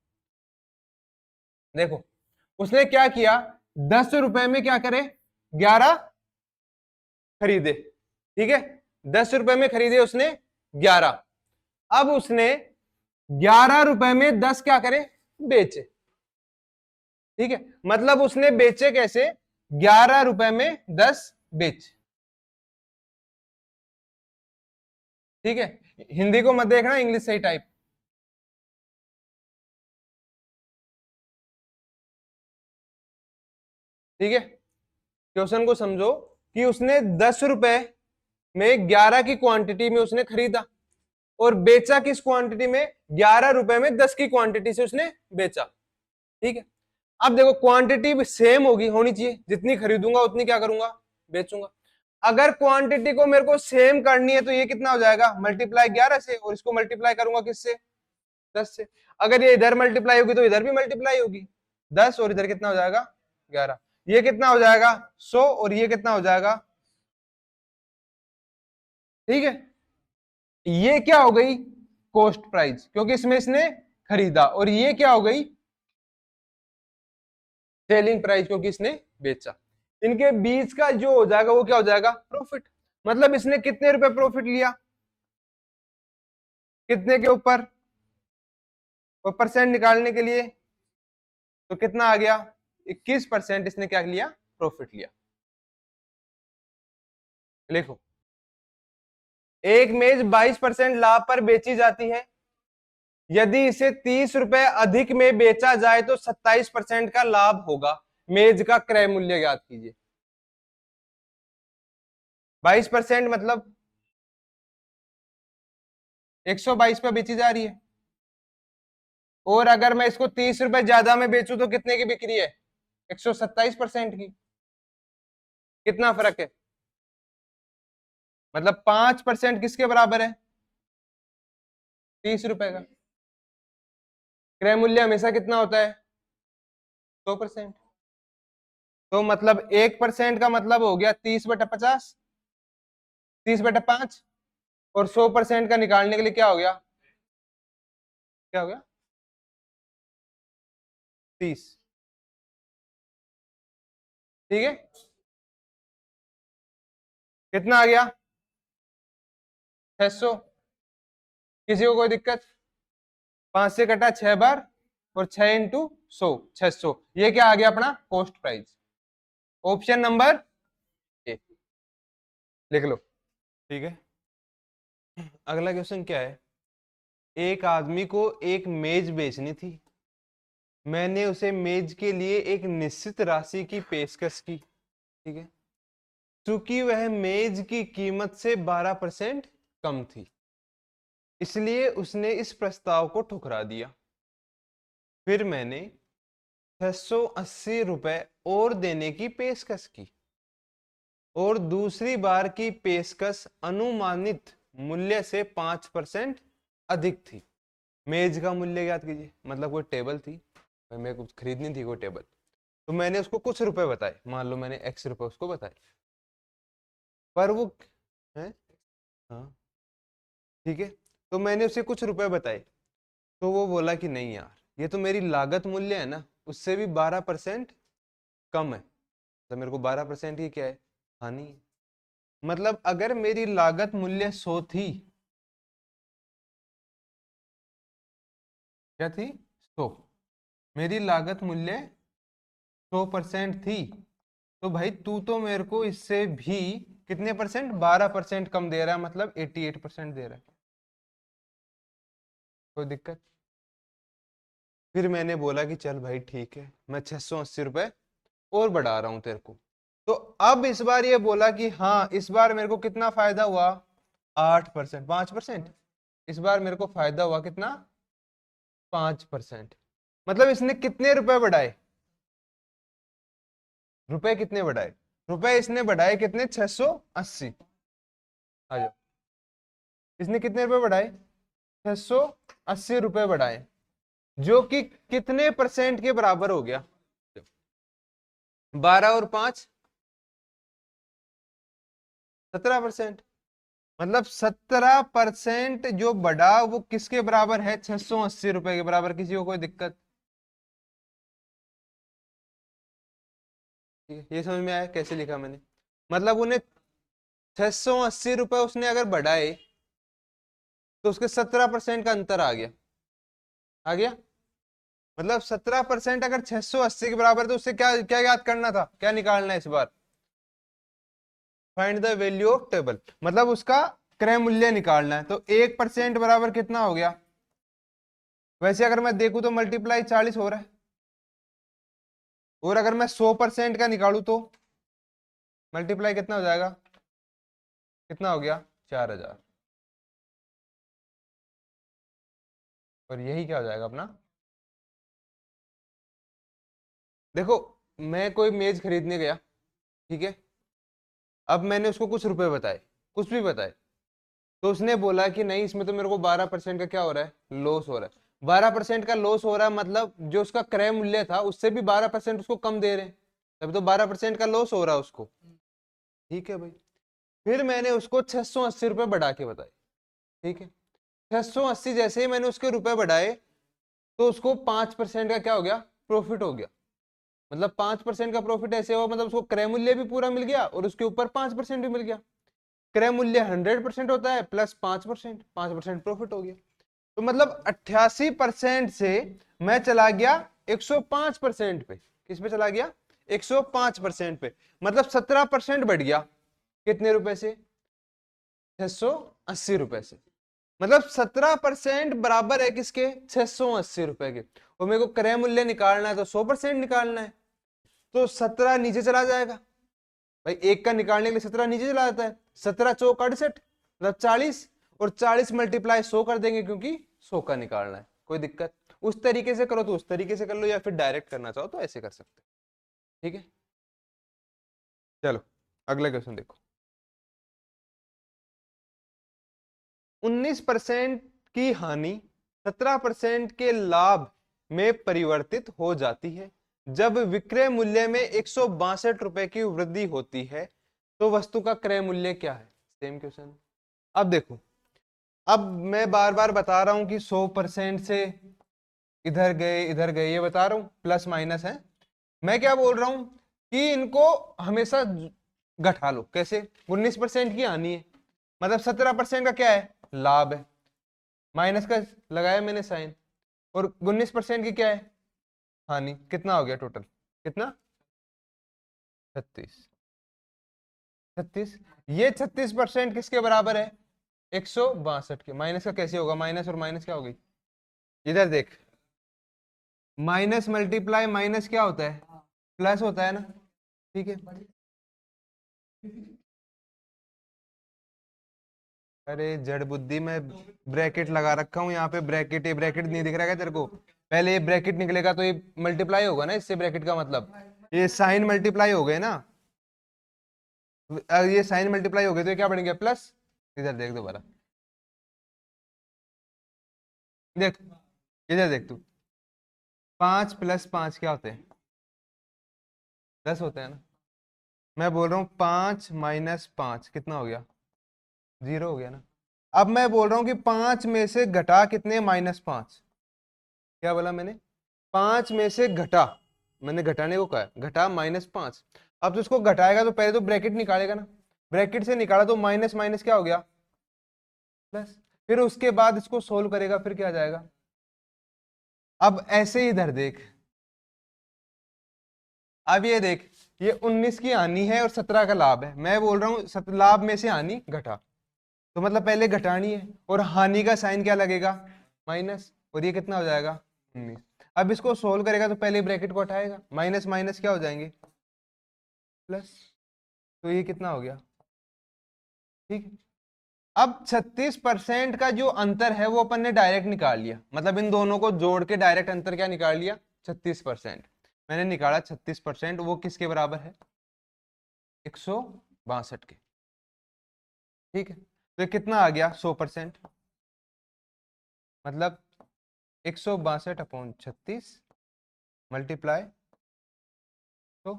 देखो उसने क्या किया, 10 रुपए में क्या करे 11 खरीदे, ठीक है, 10 रुपए में खरीदे उसने 11, अब उसने 11 रुपए में 10 क्या करे बेचे, ठीक है, मतलब उसने बेचे कैसे 11 रुपए में 10 बेचे, ठीक है। हिंदी को मत देखना, इंग्लिश सही टाइप, ठीक है। क्वेश्चन को समझो कि उसने 10 रुपए में 11 की क्वांटिटी में उसने खरीदा और बेचा किस क्वांटिटी में, 11 रुपए में 10 की क्वांटिटी से उसने बेचा, ठीक है। अब देखो क्वांटिटी सेम होगी होनी चाहिए, जितनी खरीदूंगा उतनी क्या करूंगा बेचूंगा। अगर क्वांटिटी को मेरे को सेम करनी है तो ये कितना हो जाएगा मल्टीप्लाई 11 से, और इसको मल्टीप्लाई करूंगा किससे 10 से। अगर ये इधर मल्टीप्लाई होगी तो इधर भी मल्टीप्लाई होगी, 10 और इधर कितना हो जाएगा 11, ये कितना हो जाएगा 100 और ये कितना हो जाएगा, ठीक है। ये क्या हो गई कॉस्ट प्राइस, क्योंकि इसमें इसने खरीदा, और ये क्या हो गई सेलिंग प्राइस, क्योंकि इसने बेचा। इनके बीच का जो हो जाएगा वो क्या हो जाएगा प्रॉफिट, मतलब इसने कितने रुपए प्रॉफिट लिया कितने के ऊपर, और परसेंट निकालने के लिए तो कितना आ गया 21% इसने क्या लिया प्रॉफिट लिया। लिखो एक मेज 22% लाभ पर बेची जाती है, यदि इसे 30 रुपए अधिक में बेचा जाए तो 27% का लाभ होगा। मेज का क्रय मूल्य ज्ञात कीजिए। 22% मतलब 122 पे बेची जा रही है, और अगर मैं इसको 30 रुपए ज्यादा में बेचूं तो कितने की बिक्री है? 127% की। कितना फर्क है? मतलब 5% किसके बराबर है? 30 रुपए का। क्रय मूल्य हमेशा कितना होता है? 100%। तो मतलब 1% का मतलब हो गया 30/50, 30/5, और 100% का निकालने के लिए क्या हो गया? क्या हो गया? 30। ठीक है, कितना आ गया? 600। किसी को कोई दिक्कत? 5 से कटा 6 बार, और 6 इंटू 100, 600। ये क्या आ गया अपना cost price. Option number A, लिख लो। ठीक है, अगला क्वेश्चन क्या है? एक आदमी को एक मेज बेचनी थी, मैंने उसे मेज के लिए एक निश्चित राशि की पेशकश की। ठीक है, चूंकि वह मेज की कीमत से 12% कम थी, इसलिए उसने इस प्रस्ताव को ठुकरा दिया। फिर मैंने 680 रुपए और देने की पेशकश की, और दूसरी बार की पेशकश अनुमानित मूल्य से 5% अधिक थी। मेज का मूल्य ज्ञात कीजिए। मतलब कोई टेबल थी, मेरे को खरीदनी थी कोई टेबल, तो मैंने उसको कुछ रुपए बताए, मान लो मैंने x रुपए उसको बताए, पर वो है, हाँ ठीक है, तो मैंने उसे कुछ रुपए बताए, तो वो बोला कि नहीं यार, ये तो मेरी लागत मूल्य है ना, उससे भी 12% कम है, तो मेरे को 12% की क्या है, हानि है। मतलब अगर मेरी लागत मूल्य 100 थी, क्या थी? 100। मेरी लागत मूल्य 100% थी, तो भाई तू तो मेरे को इससे भी कितने परसेंट, 12% कम दे रहा है, मतलब 88% दे रहा है। कोई दिक्कत? फिर मैंने बोला कि चल भाई ठीक है, मैं 680 रुपए और बढ़ा रहा हूं तेरे को। तो अब इस बार ये बोला कि हाँ, इस बार मेरे को कितना फायदा हुआ? 8%, 5%। इस बार मेरे को फायदा हुआ कितना? 5%। मतलब इसने कितने रुपए बढ़ाए? रुपए कितने बढ़ाए? रुपए इसने बढ़ाए कितने? 680। आ जाओ। इसने कितने रुपए बढ़ाए? 680 रुपए बढ़ाए, जो कि कितने परसेंट के बराबर हो गया? 12 और 5, 17%। मतलब 17% जो बढ़ा वो किसके बराबर है? 680 रुपए के बराबर। किसी को कोई दिक्कत? ये समझ में आया कैसे लिखा मैंने? मतलब उन्हें 680 रुपए उसने अगर बढ़ाए, तो उसके 17% का अंतर आ गया। आ गया? मतलब 17% अगर 680 के बराबर है, तो उससे क्या क्या याद करना था, क्या निकालना है इस बार? Find the value of table, मतलब उसका क्रय मूल्य निकालना है। तो 1% बराबर कितना हो गया? वैसे अगर मैं देखूं तो मल्टीप्लाई 40 हो रहा है, और अगर मैं 100% का निकालू तो मल्टीप्लाई कितना हो जाएगा? कितना हो गया? 4000। और यही क्या हो जाएगा अपना? देखो, मैं कोई मेज खरीदने गया, ठीक है, अब मैंने उसको कुछ रुपए बताए, कुछ भी बताए, तो उसने बोला कि नहीं, इसमें तो मेरे को 12% का क्या हो रहा है, लॉस हो रहा है। 12% का लॉस हो रहा है, मतलब जो उसका क्रय मूल्य था उससे भी 12% उसको कम दे रहे हैं, तभी तो 12% का लॉस हो रहा है उसको। ठीक है भाई, फिर मैंने उसको 680 रुपए बढ़ा के बताए। ठीक है, 680 जैसे ही मैंने उसके रुपए बढ़ाए, तो उसको 5% का क्या हो गया? प्रॉफिट हो गया। मतलब 5% का प्रॉफिट ऐसे हुआ, मतलब उसको क्रय मूल्य भी पूरा मिल गया और उसके ऊपर 5% भी मिल गया। क्रय मूल्य 100% होता है, प्लस 5%, 5% प्रॉफिट हो गया। तो मतलब 88% से मैं चला गया 105% पे। किस पे चला गया? 105% पे। मतलब 17% बढ़ गया। कितने रुपए से? 680 रुपए से। मतलब 17% बराबर है किसके, 680 रुपए के। और मेरे को क्रय मूल्य निकालना है तो 100% निकालना है, तो 17 नीचे चला जाएगा भाई, एक का निकालने के लिए 17 नीचे चला जाता है। 17 चौक 68 मतलब 40, और 40 मल्टीप्लाई 100 कर देंगे क्योंकि 100 का निकालना है। कोई दिक्कत, उस तरीके से करो तो उस तरीके से कर लो, या फिर डायरेक्ट करना चाहो तो ऐसे कर सकते हो। ठीक है, चलो अगला क्वेश्चन देखो। 19% की हानि 17% के लाभ में परिवर्तित हो जाती है जब विक्रय मूल्य में 162 रुपए की वृद्धि होती है, तो वस्तु का क्रय मूल्य क्या है। Same question. अब देखो, अब मैं बार बार बता रहा हूं कि 100% से इधर गए ये बता रहा हूं, प्लस माइनस है। मैं क्या बोल रहा हूं कि इनको हमेशा घटा लो। कैसे, 19% की हानि है मतलब 17% का क्या है, लाभ है। माइनस का लगाया मैंने साइन, और 19% की क्या है, हानि। कितना हो गया टोटल, कितना, 36। 36, ये 36% किसके बराबर है, 162 के। माइनस का कैसे होगा, माइनस और माइनस क्या हो गई, इधर देख, माइनस मल्टीप्लाई माइनस क्या होता है, प्लस होता है ना। ठीक है, अरे जड़ बुद्धि में ब्रैकेट लगा रखा हूं यहाँ पे, ब्रैकेट, ये ब्रैकेट नहीं दिख रहा है क्या तेरे को। पहले ये ब्रैकेट निकलेगा तो ये मल्टीप्लाई होगा ना इससे, ब्रैकेट का मतलब ये साइन मल्टीप्लाई हो गए ना। ये साइन मल्टीप्लाई हो गए तो ये क्या बन गया, प्लस। इधर देख दोबारा, देख इधर देख तू, 5 + 5 क्या होते हैं, 10 होते हैं ना। मैं बोल रहा हूँ 5 - 5 कितना हो गया, 0 हो गया ना। अब मैं बोल रहा हूँ कि 5 में से घटा कितने, -5। क्या बोला मैंने, 5 में से घटा, मैंने घटाने को कहा है, घटा -5। अब तो इसको घटाएगा तो पहले तो ब्रैकेट निकालेगा ना, ब्रैकेट से निकाला तो माइनस माइनस क्या हो गया, प्लस। फिर उसके बाद इसको सोल्व करेगा, फिर क्या आ जाएगा। अब ऐसे ही इधर देख, अब ये देख, ये 19 की हानि है और 17 का लाभ है। मैं बोल रहा हूँ लाभ में से हानि घटा, तो मतलब पहले घटानी है, और हानि का साइन क्या लगेगा, माइनस, और ये कितना हो जाएगा, 19। अब इसको सोल्व करेगा तो पहले ब्रैकेट को हटाएगा, माइनस माइनस क्या हो जाएंगे, प्लस। तो ये कितना हो गया, ठीक है। अब 36% का जो अंतर है वो अपन ने डायरेक्ट निकाल लिया, मतलब इन दोनों को जोड़ के डायरेक्ट अंतर क्या निकाल लिया, 36%। मैंने निकाला 36%, वो किसके बराबर है, 162 के। ठीक है, तो ये कितना आ गया, 100%। मतलब 162/36 मल्टीप्लाई, तो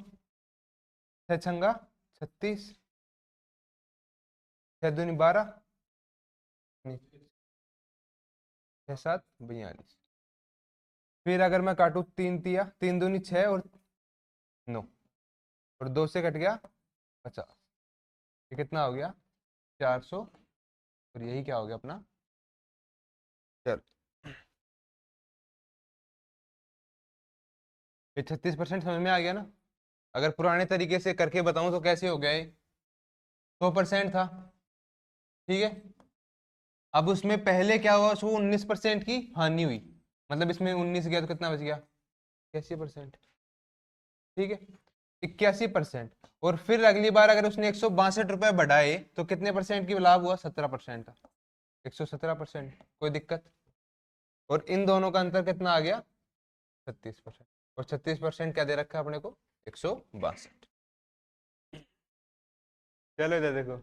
6×6 = 36, 6×2 = 12, 6×7 = 42। फिर अगर मैं काटू 3×3 = 6 और 9, और 2 से कट गया 50। ये कितना हो गया, 400। और यही क्या हो गया अपना, चल ये 36% समझ में आ गया ना। अगर पुराने तरीके से करके बताऊं तो कैसे हो गया, ये 100% था। ठीक है, अब उसमें पहले क्या हुआ, उसको 19% की हानि हुई, मतलब इसमें 19 गया तो कितना बच गया, 81%। ठीक है, 81%। और फिर अगली बार अगर उसने 162 रुपए बढ़ाए तो कितने परसेंट की लाभ हुआ, 17% का, 117%। कोई दिक्कत, और इन दोनों का अंतर कितना आ गया, 36%। और 36% क्या दे रखा है अपने को, 162। चलो इधर देखो,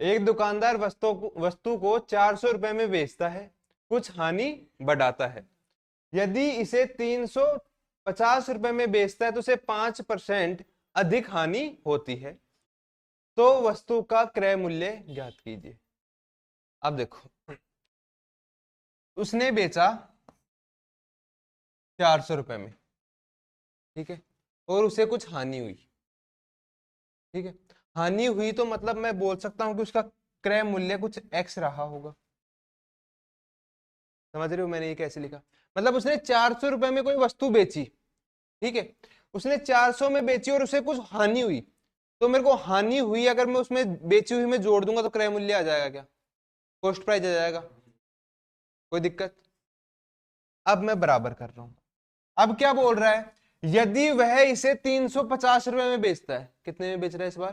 एक दुकानदार वस्तु को 400 रुपए में बेचता है, कुछ हानि बढ़ाता है। यदि इसे 350 रुपए में बेचता है तो उसे 5% अधिक हानि होती है, तो वस्तु का क्रय मूल्य ज्ञात कीजिए। अब देखो, उसने बेचा 400 रुपए में, ठीक है, और उसे कुछ हानि हुई। ठीक है, हानि हुई तो मतलब मैं बोल सकता हूं कि उसका क्रय मूल्य कुछ एक्स रहा होगा। समझ रहे हो मैंने ये कैसे लिखा, मतलब उसने 400 रुपए में कोई वस्तु बेची, ठीक है, उसने 400 में बेची और उसे कुछ हानि हुई, तो मेरे को हानि हुई अगर मैं उसमें बेची हुई में जोड़ दूंगा तो क्रय मूल्य आ जाएगा क्या, कॉस्ट प्राइस आ जाएगा, कोई दिक्कत। अब मैं बराबर कर रहा हूं, अब क्या बोल रहा है, यदि वह इसे 350 रुपए में बेचता है, कितने में बेच रहा है इस बार,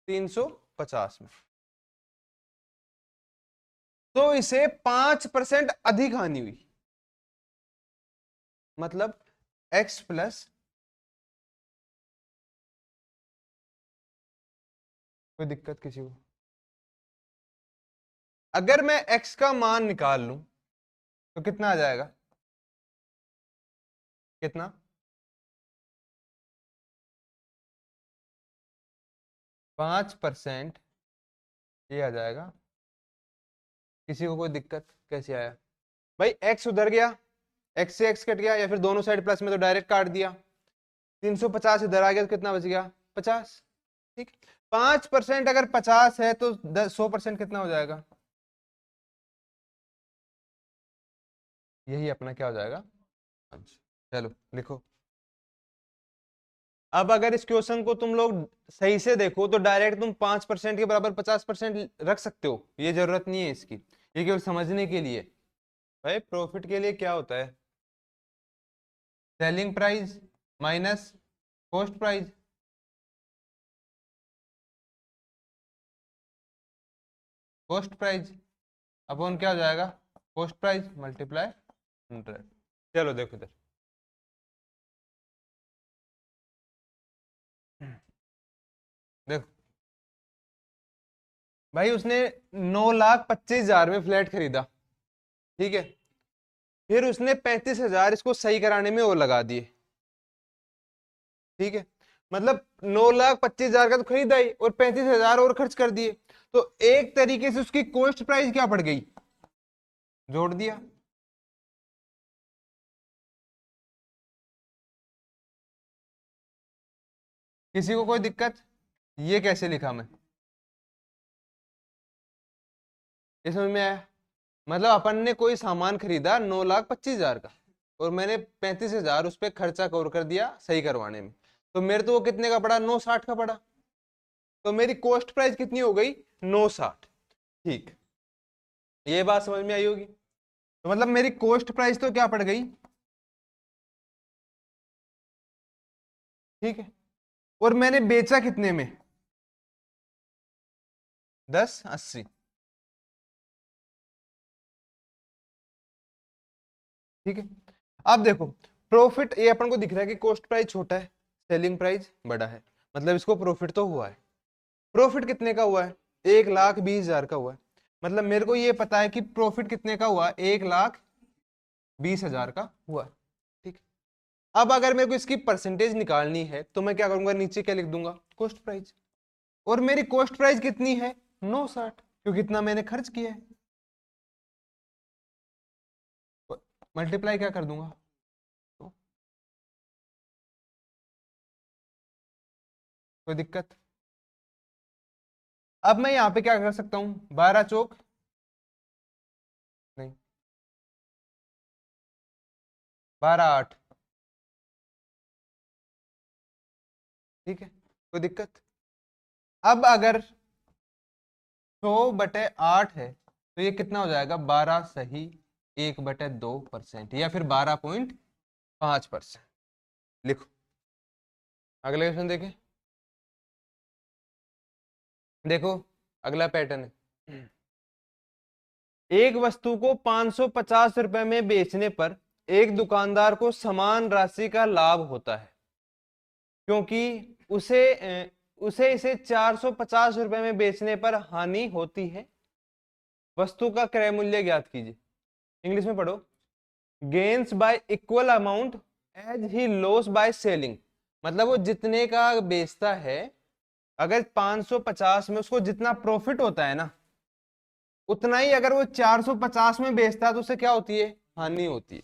350 में, तो इसे 5% अधिक हानि हुई, मतलब x प्लस, कोई दिक्कत किसी को, अगर मैं x का मान निकाल लूं तो कितना आ जाएगा, कितना, 5% ये आ जाएगा, किसी को कोई दिक्कत, कैसे आया भाई, x उधर गया, x से x कट गया, या फिर दोनों साइड प्लस में तो डायरेक्ट काट दिया, 350 इधर आ गया तो कितना बच गया, 50, ठीक। 5% अगर 50 है तो 100% कितना हो जाएगा, यही अपना क्या हो जाएगा, चलो लिखो। अब अगर इस क्वेश्चन को तुम लोग सही से देखो तो डायरेक्ट तुम 5% के बराबर 50% रख सकते हो, ये जरूरत नहीं है इसकी, ये केवल समझने के लिए। भाई प्रॉफिट के लिए क्या होता है, selling price minus cost price, cost price upon क्या हो जाएगा, कॉस्ट प्राइस मल्टीप्लाई 100। चलो देखो इधर, देखो भाई उसने 9,25,000 में फ्लैट खरीदा, ठीक है, फिर उसने 35,000 इसको सही कराने में और लगा दिए, ठीक है, मतलब 9,25,000 का तो खरीदा ही और 35,000 और खर्च कर दिए, तो एक तरीके से उसकी कॉस्ट प्राइस क्या पड़ गई, जोड़ दिया। किसी को कोई दिक्कत, ये कैसे लिखा मैं, ये समझ में आया, मतलब अपन ने कोई सामान खरीदा 9,25,000 का और मैंने 35,000 उस पर खर्चा कर दिया सही करवाने में, तो मेरे तो वो कितने का पड़ा, 960 का पड़ा, तो मेरी कॉस्ट प्राइस कितनी हो गई, 960, ठीक, ये बात समझ में आई होगी, तो मतलब मेरी कॉस्ट प्राइस तो क्या पड़ गई, ठीक है, और मैंने बेचा कितने में, 1080, ठीक है। अब देखो प्रॉफिट, ये अपन को दिख रहा है कि कॉस्ट प्राइस छोटा है, सेलिंग प्राइस बड़ा है, मतलब इसको प्रॉफिट तो हुआ है, प्रॉफिट कितने का हुआ है, 1,20,000 का हुआ है, मतलब मेरे को ये पता है कि प्रॉफिट कितने का हुआ, 1,20,000 का हुआ है, ठीक। अब अगर मेरे को इसकी परसेंटेज निकालनी है तो मैं क्या करूंगा, नीचे क्या लिख दूंगा, कॉस्ट प्राइस, और मेरी कॉस्ट प्राइस कितनी है, 960, क्योंकि इतना मैंने खर्च किया है, मल्टीप्लाई क्या कर दूंगा, तो कोई दिक्कत। अब मैं यहाँ पे क्या कर सकता हूँ, 12 चौक नहीं, 12 8, ठीक है, कोई दिक्कत। अब अगर 100/8 है तो ये कितना हो जाएगा, 12 सही 1/2% या फिर 12.5%, लिखो। अगले क्वेश्चन देखें, देखो अगला पैटर्न है, एक वस्तु को 550 रुपए में बेचने पर एक दुकानदार को समान राशि का लाभ होता है, क्योंकि उसे इसे 450 रुपए में बेचने पर हानि होती है, वस्तु का क्रय मूल्य ज्ञात कीजिए। इंग्लिश में पढ़ो, gains by equal amount as he loss by selling, मतलब वो जितने का बेचता है, अगर 550 में उसको जितना प्रॉफिट होता है ना, उतना ही अगर वो 450 में बेचता है तो उससे क्या होती है, हानि होती है।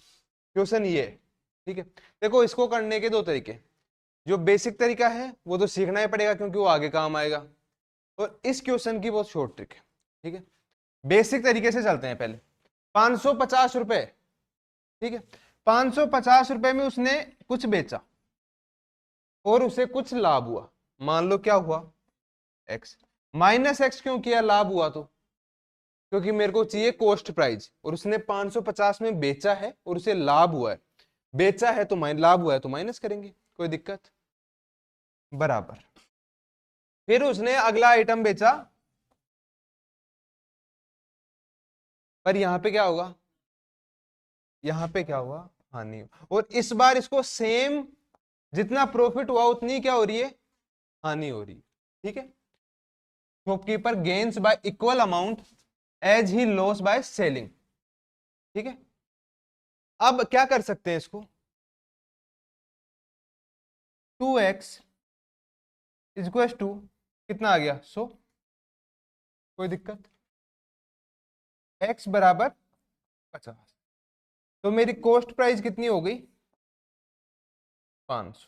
क्वेश्चन ये है, ठीक है। देखो इसको करने के दो तरीके, जो बेसिक तरीका है वो तो सीखना ही पड़ेगा क्योंकि वो आगे काम आएगा, और इस क्वेश्चन की बहुत शॉर्ट ट्रिक है, ठीक है। बेसिक तरीके से चलते हैं पहले, 550 रुपए, ठीक है, 550 रुपए में उसने कुछ बेचा और उसे कुछ लाभ हुआ, मान लो क्या हुआ, एक्स। माइनस एक्स क्यों किया? लाभ हुआ तो, क्योंकि मेरे को चाहिए कॉस्ट प्राइस, और उसने 550 में बेचा है और उसे लाभ हुआ है। बेचा है तो लाभ हुआ है तो माइनस करेंगे, कोई दिक्कत, बराबर। फिर उसने अगला आइटम बेचा, पर यहां पे क्या होगा? यहां पे क्या हुआ? हानि। और इस बार इसको सेम, जितना प्रॉफिट हुआ उतनी क्या हो रही है? हानि हो रही है। ठीक है, shopkeeper gains by equal amount as he loss by selling. ठीक है, अब क्या कर सकते हैं इसको? 2x इक्वल टू कितना आ गया? 100। कोई दिक्कत? x बराबर 50। तो मेरी कॉस्ट प्राइस कितनी हो गई? 500।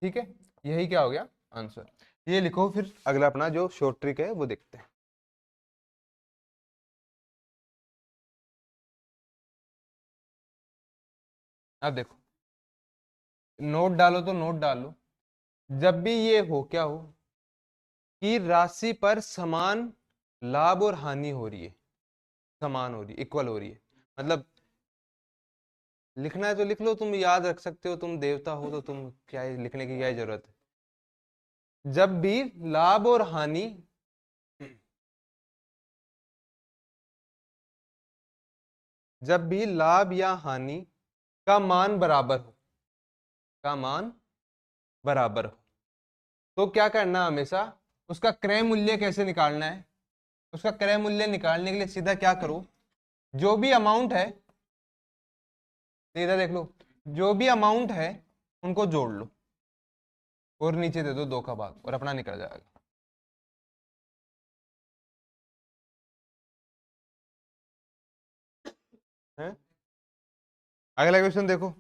ठीक है, यही क्या हो गया? आंसर। ये लिखो, फिर अगला अपना जो शॉर्ट ट्रिक है वो देखते हैं। अब देखो, नोट डालो तो नोट डालो। जब भी ये हो, क्या हो कि राशि पर समान लाभ और हानि हो रही है, समान हो रही है, इक्वल हो रही है, मतलब लिखना है तो लिख लो, तुम याद रख सकते हो, तुम देवता हो तो तुम क्या लिखने की क्या जरूरत है। जब भी लाभ और हानि जब भी लाभ या हानि का मान बराबर हो, का मान बराबर हो, तो क्या करना है हमेशा? उसका क्रय मूल्य कैसे निकालना है? उसका क्रय मूल्य निकालने के लिए सीधा क्या करो, जो भी अमाउंट है, सीधा देख लो, जो भी अमाउंट है उनको जोड़ लो और नीचे दे दो 2 का भाग, और अपना निकल जाएगा। है? अगला क्वेश्चन देखो।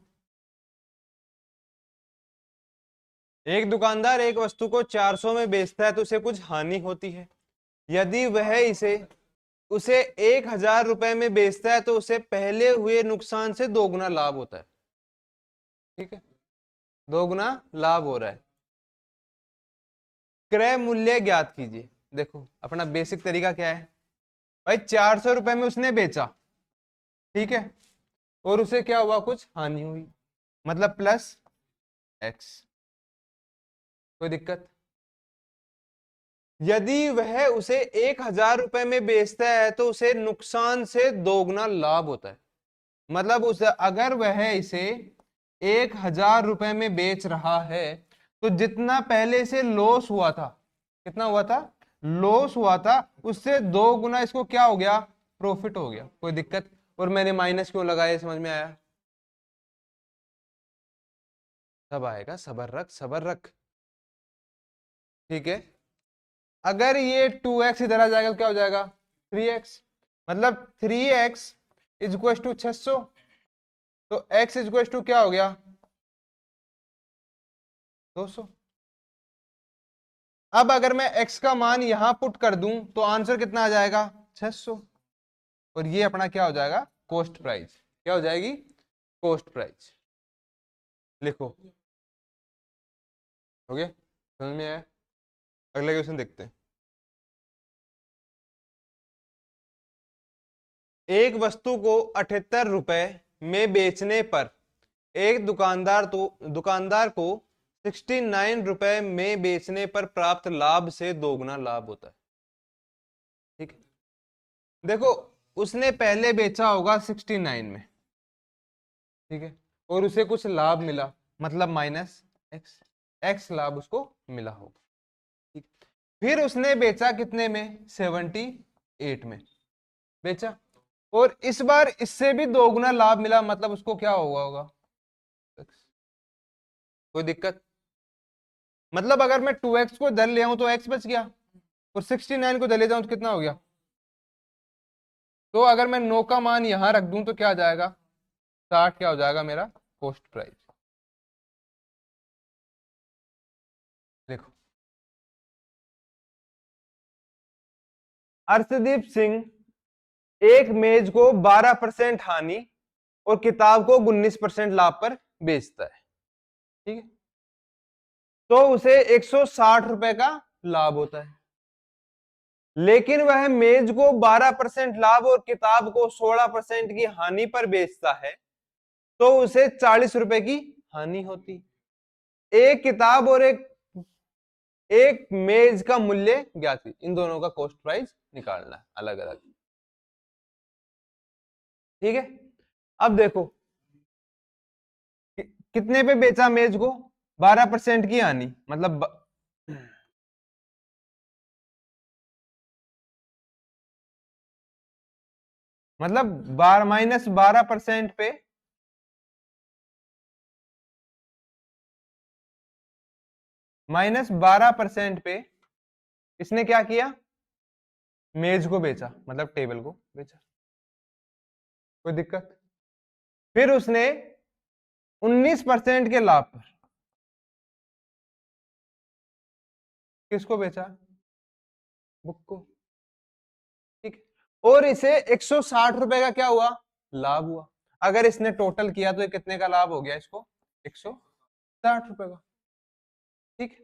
एक दुकानदार एक वस्तु को 400 में बेचता है तो उसे कुछ हानि होती है। यदि वह इसे उसे 1000 रुपए में बेचता है तो उसे पहले हुए नुकसान से दोगुना लाभ होता है। ठीक है, दोगुना लाभ हो रहा है। क्रय मूल्य ज्ञात कीजिए। देखो, अपना बेसिक तरीका क्या है भाई? 400 रुपए में उसने बेचा, ठीक है, और उसे क्या हुआ? कुछ हानि हुई, मतलब प्लस एक्स। कोई दिक्कत? यदि वह उसे 1000 रुपए में बेचता है तो उसे नुकसान से दोगुना लाभ होता है। मतलब उसे, अगर वह इसे 1000 रुपए में बेच रहा है तो जितना पहले से लॉस हुआ था, कितना हुआ था? लॉस हुआ था, उससे 2 गुना इसको क्या हो गया? प्रॉफिट हो गया। कोई दिक्कत? और मैंने माइनस क्यों लगाया, समझ में आया? सब आएगा, सबर रख, सबर रख। ठीक है, अगर ये 2x इधर आ जाएगा तो क्या हो जाएगा? 3x। मतलब 3x इज इक्वल टू 600, तो x इज इक्वल टू क्या हो गया? 200। अब अगर मैं x का मान यहां पुट कर दूं तो आंसर कितना आ जाएगा? 600। और ये अपना क्या हो जाएगा? Cost price. क्या हो जाएगी? Cost price. लिखो, हो गया? समझ में आया? अगला क्वेश्चन देखते हैं। एक वस्तु को 78 रुपए में बेचने पर एक दुकानदार को 69 रुपए में बेचने पर प्राप्त लाभ से दोगुना लाभ होता है। ठीक है, देखो, उसने पहले बेचा होगा 69 में, ठीक है, और उसे कुछ लाभ मिला, मतलब माइनस एक्स, एक्स लाभ उसको मिला होगा। ठीक, फिर उसने बेचा कितने में? 78 में बेचा, और इस बार इससे भी दोगुना लाभ मिला, मतलब उसको क्या हुआ होगा? कोई दिक्कत? मतलब अगर मैं 2x को इधर ले आऊं तो x बच गया, और 69 को इधर ले जाऊं तो कितना हो गया? तो अगर मैं 9 का मान यहां रख दूं तो क्या आ जाएगा? 60 क्या हो जाएगा मेरा कॉस्ट प्राइस? देखो, अर्शदीप सिंह एक मेज को 12% हानि और किताब को 19% लाभ पर बेचता है। ठीक है, तो उसे 160 रुपए का लाभ होता है। लेकिन वह मेज को 12% लाभ और किताब को 16% की हानि पर बेचता है, तो उसे 40 रुपए की हानि होती। एक किताब और एक मेज का मूल्य ज्ञात कीजिए। इन दोनों का कॉस्ट प्राइस निकालना है अलग अलग। ठीक है, अब देखो कितने पे बेचा मेज को, 12% की हानि, मतलब मतलब 12% पे -12% पे इसने क्या किया, मेज को बेचा, मतलब टेबल को बेचा। कोई दिक्कत? फिर उसने 19% के लाभ पर किसको बेचा, बुक को। ठीक, और इसे 160 रुपए का क्या हुआ, लाभ हुआ। अगर इसने टोटल किया तो ये कितने का लाभ हो गया इसको, 160 रुपए का। ठीक,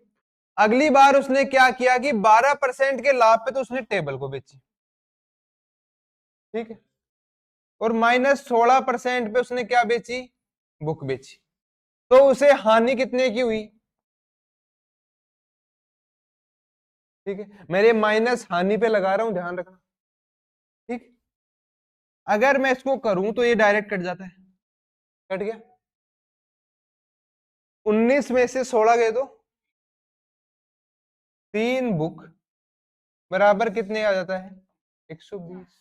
अगली बार उसने क्या किया कि 12% के लाभ पे तो उसने टेबल को बेची। ठीक है, और -16% पे उसने क्या बेची, बुक बेची। तो उसे हानि कितने की हुई। ठीक है, मेरे माइनस हानि पे लगा रहा हूं, ध्यान रखना। ठीक, अगर मैं इसको करूं तो ये डायरेक्ट कट जाता है, कट गया। 19 में से 16 गए तो 3 बुक बराबर कितने आ जाता है, 120।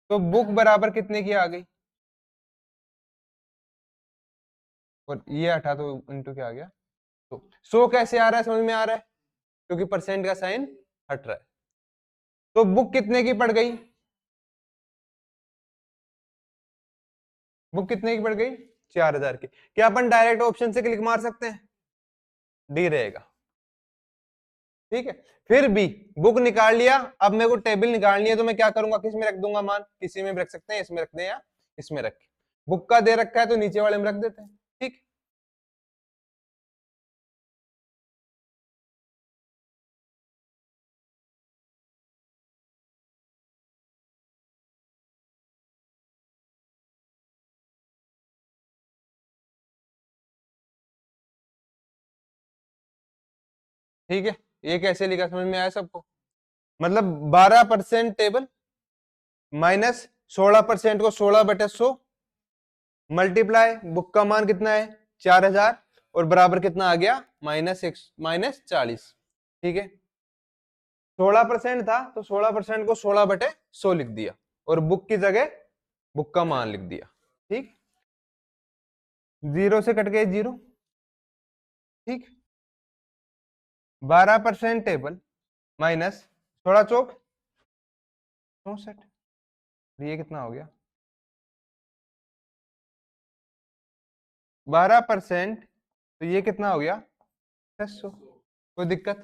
तो बुक बराबर कितने की आ गई, और ये हटा तो इंटू क्या आ गया, तो 100 कैसे आ रहा है, समझ में आ रहा है, क्योंकि परसेंट का साइन हट रहा है। तो बुक कितने की पड़ गई, बुक कितने की पड़ गई, 4000 की। क्या अपन डायरेक्ट ऑप्शन से क्लिक मार सकते हैं, डी रहेगा। ठीक है, फिर भी बुक निकाल लिया, अब मेरे को टेबल निकालनी है, तो मैं क्या करूंगा, किस में रख दूंगा मान, किसी में भी रख सकते हैं, इसमें रख दें या इसमें रख। बुक का दे रखा है तो नीचे वाले में रख देते हैं। ठीक, ठीक है, ये कैसे लिखा, समझ में आया सबको। मतलब 12% टेबल माइनस 16% को 16/100 मल्टीप्लाई बुक का मान कितना है 4000, और बराबर कितना आ गया, -40। ठीक है, 16% था तो 16% को 16/100 लिख दिया, और बुक की जगह बुक का मान लिख दिया। ठीक, जीरो से कट गए जीरो। ठीक, 12% टेबल माइनस, थोड़ा चौक 64, ये कितना हो गया, 12%, तो ये कितना हो गया 600। कोई दिक्कत,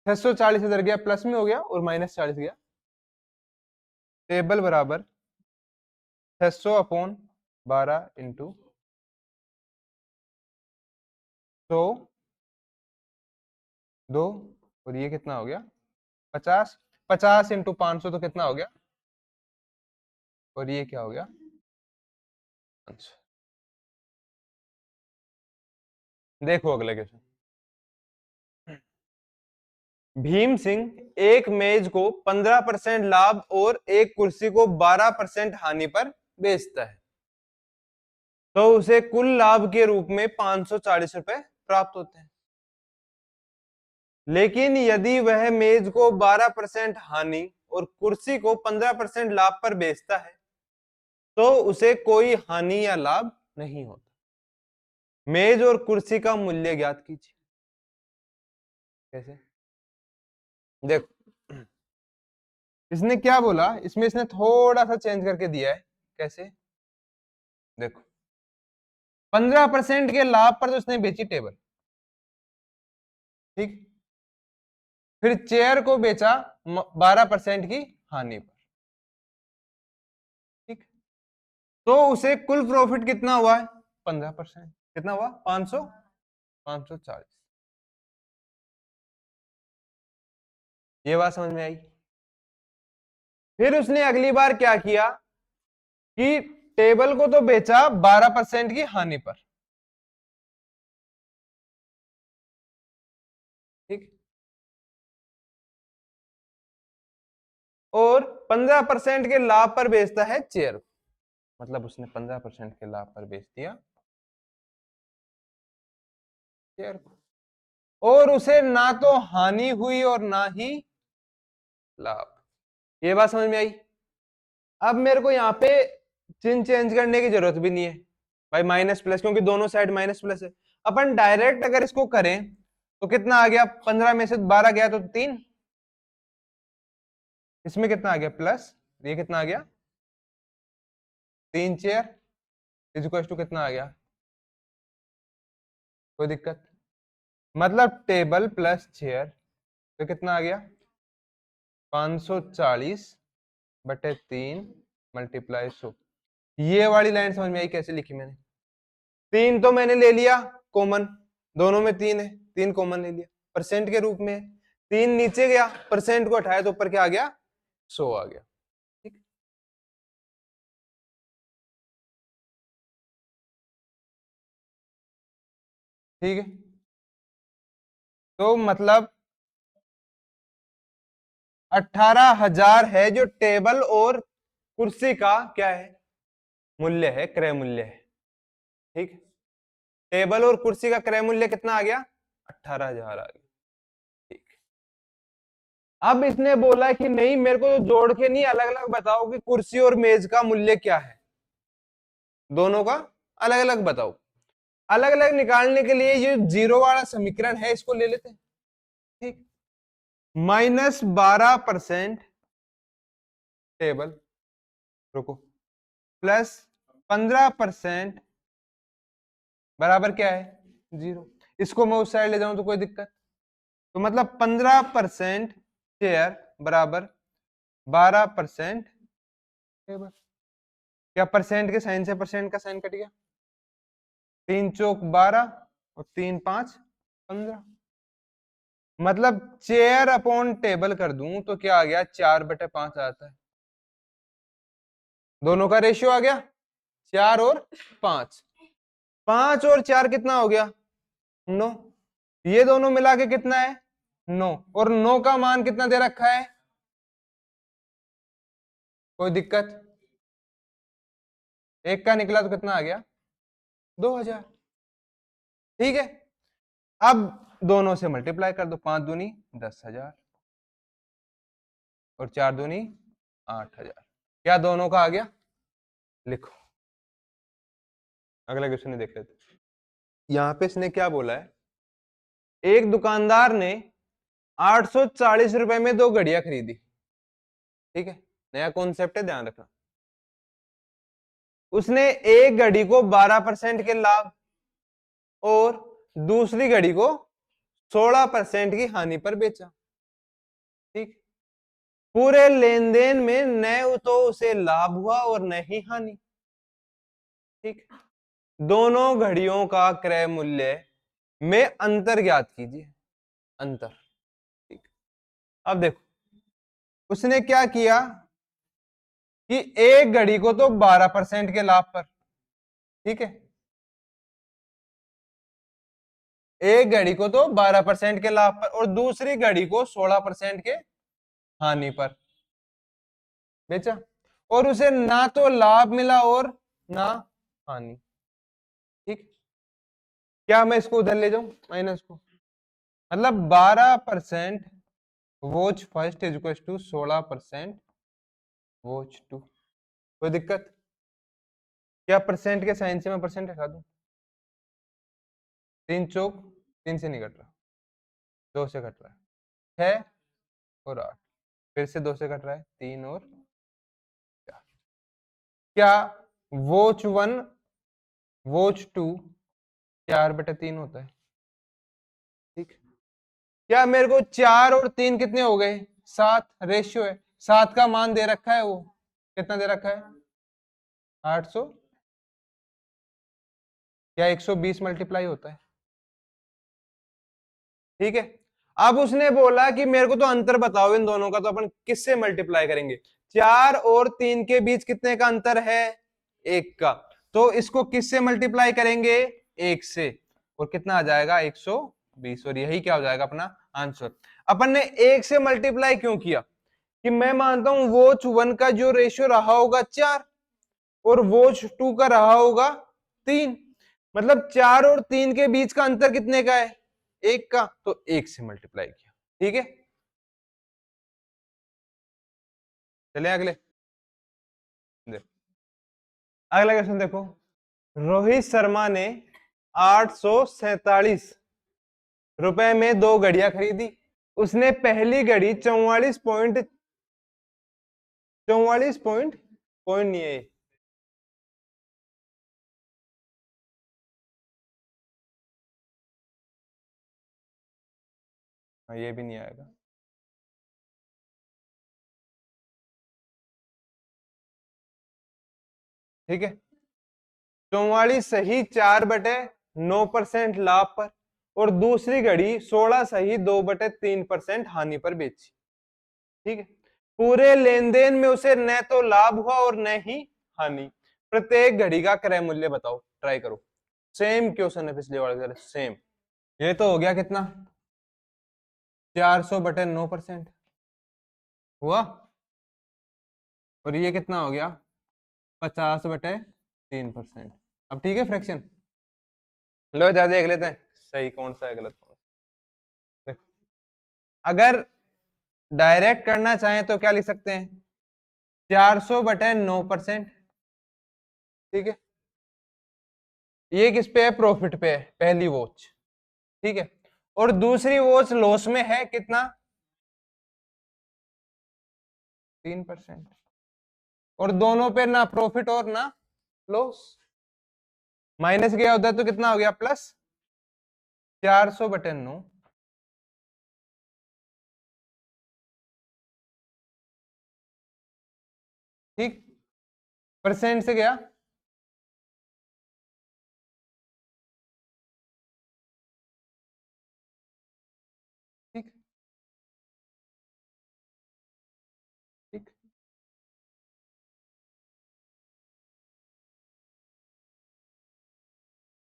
640 इधर गया, प्लस में हो गया, और -40 गया। टेबल बराबर 600/12 इंटू 100 2, और ये कितना हो गया 50, 50 इंटू 500 तो कितना हो गया, और ये क्या हो गया 500। देखो अगले क्वेश्चन। भीम सिंह एक मेज को 15% लाभ और एक कुर्सी को 12% हानि पर बेचता है, तो उसे कुल लाभ के रूप में 540 रुपए प्राप्त होते हैं। लेकिन यदि वह मेज को 12% हानि और कुर्सी को 15% लाभ पर बेचता है, तो उसे कोई हानि या लाभ नहीं होता। मेज और कुर्सी का मूल्य ज्ञात कीजिए। कैसे, देखो इसने क्या बोला, इसमें इसने थोड़ा सा चेंज करके दिया है। कैसे, देखो 15% के लाभ पर तो उसने बेची टेबल। ठीक, फिर चेयर को बेचा 12% की हानि पर। ठीक, तो उसे कुल प्रॉफिट कितना हुआ है, 15%, कितना हुआ 540। ये बात समझ में आई। फिर उसने अगली बार क्या किया कि टेबल को तो बेचा 12% की हानि पर, ठीक, और 15% के लाभ पर बेचता है चेयर को। मतलब उसने 15% के लाभ पर बेच दिया शेयर को, और उसे ना तो हानि हुई और ना ही लाभ। ये बात समझ में आई। अब मेरे को यहाँ पे चिन्ह चेंज करने की जरूरत भी नहीं है भाई, माइनस प्लस, क्योंकि दोनों साइड माइनस प्लस है। अपन डायरेक्ट अगर इसको करें तो कितना आ गया, 15 में से 12 गया तो 3, इसमें कितना आ गया प्लस, ये कितना आ गया 3 चेयर इज इक्वल टू कितना आ गया, कोई दिक्कत, मतलब टेबल प्लस चेयर तो कितना आ गया 540 बटे 3 मल्टीप्लाई 100। ये वाली लाइन समझ में आई कैसे लिखी मैंने। 3 तो मैंने ले लिया कॉमन, दोनों में 3 है, 3 कॉमन ले लिया, परसेंट के रूप में 3 नीचे गया, परसेंट को हटाया तो ऊपर क्या आ गया 100 आ गया, ठीक। ठीक है, तो मतलब 18,000 है जो टेबल और कुर्सी का क्या है, मूल्य है, क्रय मूल्य है, ठीक। टेबल और कुर्सी का क्रय मूल्य कितना आ गया 18,000 आ गया, ठीक। अब इसने बोला कि नहीं मेरे को तो जोड़ के नहीं, अलग अलग बताओ कि कुर्सी और मेज का मूल्य क्या है, दोनों का अलग अलग बताओ। अलग अलग निकालने के लिए ये जीरो वाला समीकरण है, इसको ले लेते हैं, ठीक। -12% टेबल, रुको, प्लस 15% बराबर क्या है 0। इसको मैं उस साइड ले जाऊं तो कोई दिक्कत, तो मतलब 15% चेयर बराबर 12% टेबल। क्या परसेंट के साइन से परसेंट का साइन कट गया, 3 चौक 12 और 3 5 15, मतलब चेयर अपॉन टेबल कर दूं तो क्या आ गया 4/5 आता है, दोनों का रेशियो आ गया 4 और 5, 5 और 4 कितना हो गया 9, ये दोनों मिला के कितना है 9, और 9 का मान कितना दे रखा है, कोई दिक्कत, एक का निकला तो कितना आ गया 2,000, ठीक है। अब दोनों से मल्टीप्लाई कर दो, 5 दूनी 10,000 और 4 दूनी 8,000, क्या दोनों का आ गया, लिखो। अगला क्वेश्चन देख लेते, यहां पे इसने क्या बोला है, एक दुकानदार ने 840 रुपए में 2 घड़ियां खरीदी, ठीक है, नया कॉन्सेप्ट है, ध्यान रखना। उसने एक घड़ी को 12% के लाभ और दूसरी घड़ी को 16% की हानि पर बेचा, ठीक। पूरे लेन देन में न तो उसे लाभ हुआ और न ही हानि, ठीक। दोनों घड़ियों का क्रय मूल्य में अंतर ज्ञात कीजिए, अंतर, ठीक। अब देखो उसने क्या किया कि एक घड़ी को तो 12% के लाभ पर, ठीक है, एक घड़ी को तो 12% के लाभ पर और दूसरी घड़ी को 16% के हानि पर बेचा, और उसे ना तो लाभ मिला और ना हानि, ठीक। क्या मैं इसको उधर ले जाऊं माइनस को, मतलब 12% वोच फर्स्ट इज इक्वल टू 16% वोच टू, कोई दिक्कत, क्या परसेंट के साइन से मैं परसेंट हटा दूं, 3 चौक 3 से नहीं कट रहा, 2 से कट रहा है, 6 और 8, फिर से 2 से कट रहा है, 3 और 4, क्या वोच 1 वोच 2 4/3 होता है, ठीक। क्या मेरे को 4 और 3 कितने हो गए 7, रेशियो है, 7 का मान दे रखा है, वो कितना दे रखा है 800, क्या 120 मल्टीप्लाई होता है, ठीक है। अब उसने बोला कि मेरे को तो अंतर बताओ इन दोनों का, तो अपन किससे मल्टीप्लाई करेंगे? 4 और 3 के बीच कितने का अंतर है? 1 का। तो इसको किससे मल्टीप्लाई करेंगे? 1 से। और कितना आ जाएगा? 120। और यही क्या हो जाएगा अपना आंसर। अपन ने 1 से मल्टीप्लाई क्यों किया? कि मैं मानता हूं वॉच 1 का जो रेशियो रहा होगा 4 और वॉच 2 का रहा होगा 3, मतलब 4 और 3 के बीच का अंतर कितने का है? 1 का। तो 1 से मल्टीप्लाई किया। ठीक है, चले अगले। अगला क्वेश्चन देखो। रोहित शर्मा ने 847 रुपए में 2 घड़ियां खरीदी। उसने पहली घड़ी 44 पॉइंट नहीं है ये। हाँ, ये भी नहीं आएगा। ठीक है, 44 सही 4/9% लाभ पर, और दूसरी घड़ी 16 सही 2/3% हानि पर बेची। ठीक है, पूरे लेन देन में उसे न तो लाभ हुआ और न ही हानि। प्रत्येक घड़ी का क्रय मूल्य बताओ। ट्राई करो। सेम क्वेश्चन है पिछले वाले का, सेम। ये तो हो गया कितना? 400/9% हुआ। और ये कितना हो गया? 50/3%। अब ठीक है फ्रैक्शन। लो ज्यादा देख लेते हैं सही कौन सा है गलत कौन सा। देखो, अगर डायरेक्ट करना चाहें तो क्या लिख सकते हैं? 400/9%। ठीक है, ये किस पे है? प्रॉफिट पे है, पहली वॉच। ठीक है, और दूसरी वॉच लॉस में है, कितना? 3%। और दोनों पे ना प्रॉफिट और ना लॉस। माइनस गया होता है तो कितना हो गया? प्लस। 400/9। ठीक, परसेंट से गया। ठीक। ठीक।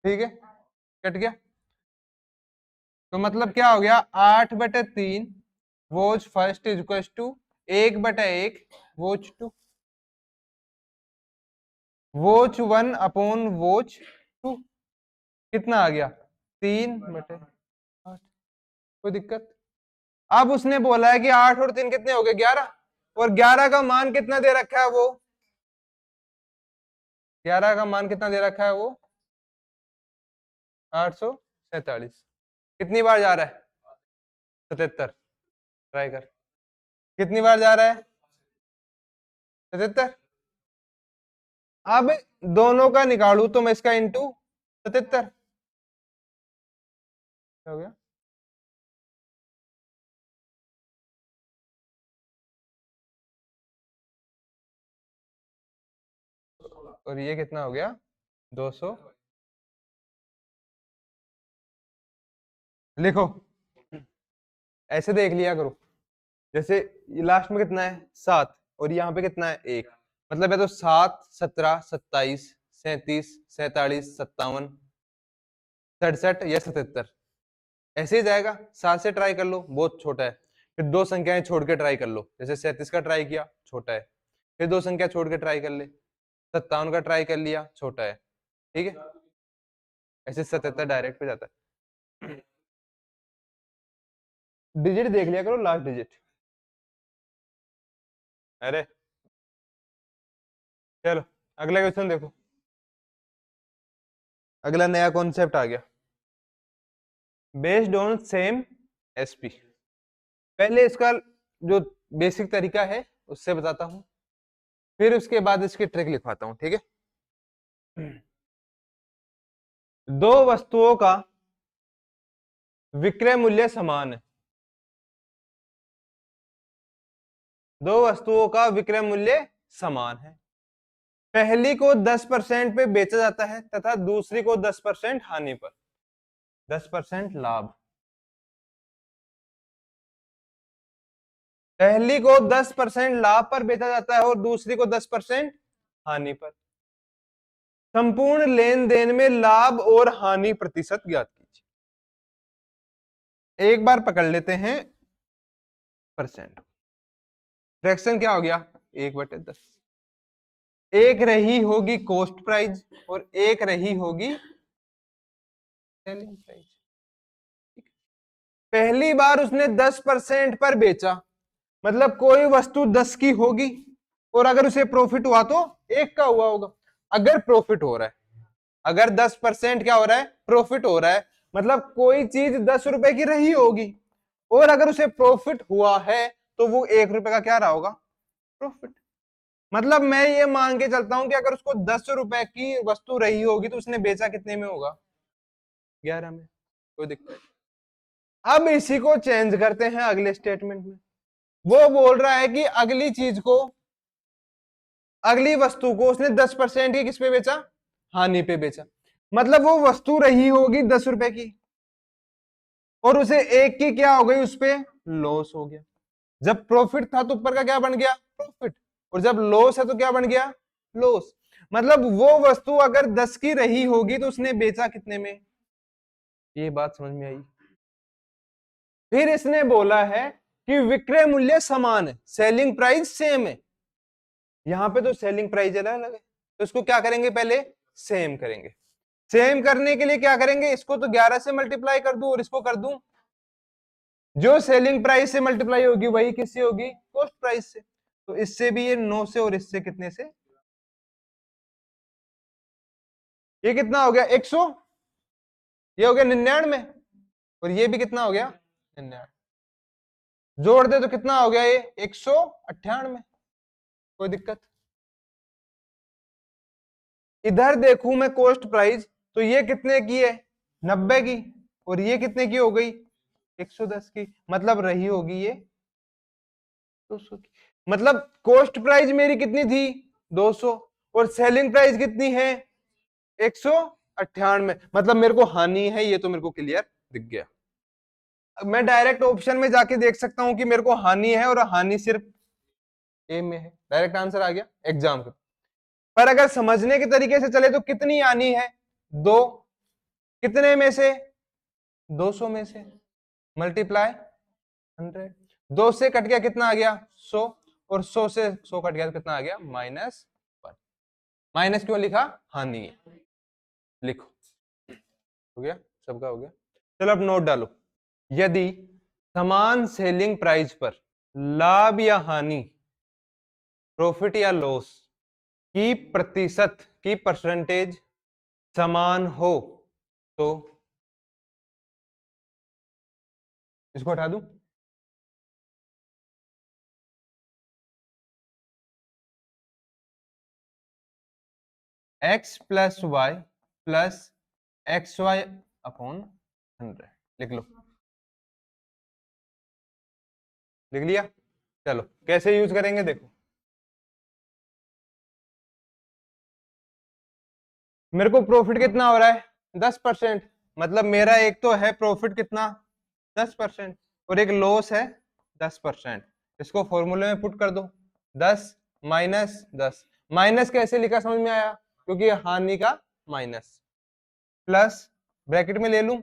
ठीक है, कट गया। तो मतलब क्या हो गया? 8/3 watch first is equal to 1/1 watch 2। Watch 1 upon watch 2 कितना आ गया? 3/8। कोई दिक्कत? अब उसने बोला है कि 8 और 3 कितने हो गए? 11। और 11 का मान कितना दे रखा है वो? 11 का मान कितना दे रखा है वो? 847। कितनी बार जा रहा है? 77। ट्राई कर। कितनी बार जा रहा है? 77। अब दोनों का निकालू तो मैं इसका इंटू 77 हो गया। और ये कितना हो गया? 200। लिखो, ऐसे देख लिया करो। जैसे लास्ट में कितना है? 7, और यहाँ पे कितना है? 1। मतलब है तो 7, 17, 27, 37, 47, 57, 67 या 77 ऐसे ही जाएगा। 7 से ट्राई कर लो, बहुत छोटा है। फिर दो संख्याएं छोड़ के ट्राई कर लो, जैसे 37 का ट्राई किया, छोटा है। फिर दो संख्या छोड़ के ट्राई कर ले, 57 का ट्राई कर लिया, छोटा है। ठीक है, ऐसे 77 डायरेक्ट पे जाता है। डिजिट देख लिया करो, लास्ट डिजिट। अरे चलो, अगला क्वेश्चन देखो। अगला नया कॉन्सेप्ट आ गया। Based on same SP. पहले इसका जो बेसिक तरीका है उससे बताता हूं, फिर उसके बाद इसकी ट्रिक लिखवाता हूं। ठीक है, दो वस्तुओं का विक्रय मूल्य समान है। दो वस्तुओं का विक्रय मूल्य समान है। पहली को 10% पे बेचा जाता है तथा दूसरी को 10% हानि पर। 10% लाभ। पहली को 10% लाभ पर बेचा जाता है और दूसरी को 10% हानि पर। संपूर्ण लेन देन में लाभ और हानि प्रतिशत ज्ञात कीजिए। एक बार पकड़ लेते हैं परसेंट। फ्रैक्शन क्या हो गया, 1/10। एक रही होगी कॉस्ट प्राइस और एक रही होगी सेलिंग प्राइस। पहली बार उसने 10% पर बेचा, मतलब कोई वस्तु 10 की होगी और अगर उसे प्रॉफिट हुआ तो 1 का हुआ होगा। अगर प्रॉफिट हो रहा है, अगर 10% क्या हो रहा है, प्रॉफिट हो रहा है, मतलब कोई चीज 10 रुपए की रही होगी और अगर उसे प्रॉफिट हुआ है तो वो 1 रुपए का क्या रहा होगा, प्रॉफिट। मतलब मैं ये मान के चलता हूं कि अगर उसको 10 रुपए की वस्तु रही होगी तो उसने बेचा कितने में होगा, 11 में। कोई दिक्कत नहीं। अब इसी को चेंज करते हैं अगले स्टेटमेंट में। वो बोल रहा है कि अगली चीज को, अगली वस्तु को उसने 10% की किस पे बेचा, हानि पे बेचा। मतलब वो वस्तु रही होगी 10 रुपए की और उसे 1 की क्या हो गई, उस पे लॉस हो गया। जब प्रॉफिट था तो ऊपर का क्या बन गया, प्रॉफिट, और जब लॉस है तो क्या बन गया, लॉस। मतलब वो वस्तु अगर 10 की रही होगी तो उसने बेचा कितने में, ये बात समझ में आई। फिर इसने बोला है कि विक्रय मूल्य समान है, सेलिंग प्राइस सेम है। यहां पे तो सेलिंग प्राइस अलग अलग है, तो इसको क्या करेंगे, पहले सेम करेंगे। सेम करने के लिए क्या करेंगे, इसको तो 11 से मल्टीप्लाई कर दूं और इसको कर दूं, जो सेलिंग प्राइस से मल्टीप्लाई होगी वही किससे होगी, कॉस्ट प्राइस से। तो इससे भी ये 9 से और इससे कितने से, ये कितना हो गया 100, ये हो गया 99 और ये भी कितना हो गया 99। जोड़ दे तो कितना हो गया ये 198। कोई दिक्कत। इधर देखूं मैं कॉस्ट प्राइस तो ये कितने की है, 90 की, और ये कितने की हो गई 110 की, मतलब रही होगी ये 200 की। मतलब कॉस्ट प्राइस मेरी कितनी थी 200 और सेलिंग प्राइस कितनी है 198, मतलब मेरे को हानि है, ये तो मेरे को क्लियर दिख गया। अब मैं डायरेक्ट ऑप्शन में जाके देख सकता हूं कि मेरे को हानि है और हानि सिर्फ ए में है, डायरेक्ट आंसर आ गया एग्जाम का। पर अगर समझने के तरीके से चले तो कितनी हानि है, 2, कितने में से 200 में से, मल्टीप्लाई 100, 2 से कट गया कितना आ गया 100 और 100 से 100 कट गया तो कितना आ गया -1। माइनस क्यों लिखा, हानि है, लिखो। हो गया, सबका हो गया। चलो अब नोट डालो। यदि समान सेलिंग प्राइस पर लाभ या हानि, प्रॉफिट या लॉस की प्रतिशत की परसेंटेज समान हो तो, इसको हटा दूं, x plus Y plus X Y upon 100, लिख लो, लिख लिया। चलो कैसे यूज करेंगे देखो। मेरे को प्रॉफिट कितना हो रहा है 10%, मतलब मेरा एक तो है प्रॉफिट कितना 10% और एक लॉस है 10%। इसको फॉर्मूले में पुट कर दो, 10 माइनस 10, माइनस कैसे लिखा समझ में आया, क्योंकि हानि का माइनस, प्लस ब्रैकेट में ले लूं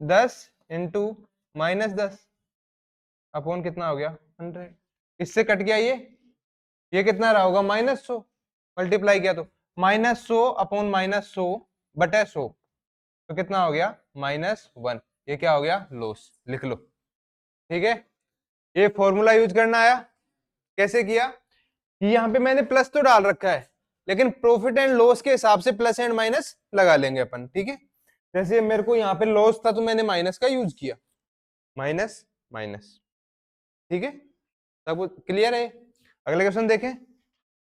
10 इंटू -10 अपॉन कितना हो गया 100, इससे कट गया ये कितना रहा होगा -100, मल्टीप्लाई किया तो -100 अपॉन -100 बटे 100, तो कितना हो गया -1। ये क्या हो गया लॉस, लिख लो। ठीक है, ये फॉर्मूला यूज करना आया। कैसे किया कि यहाँ पे मैंने प्लस तो डाल रखा है लेकिन प्रॉफिट एंड लॉस के हिसाब से प्लस एंड माइनस लगा लेंगे अपन। ठीक है, जैसे मेरे को यहाँ पे लॉस था तो मैंने माइनस का यूज किया, माइनस माइनस। ठीक है, सब क्लियर है। अगले क्वेश्चन देखें।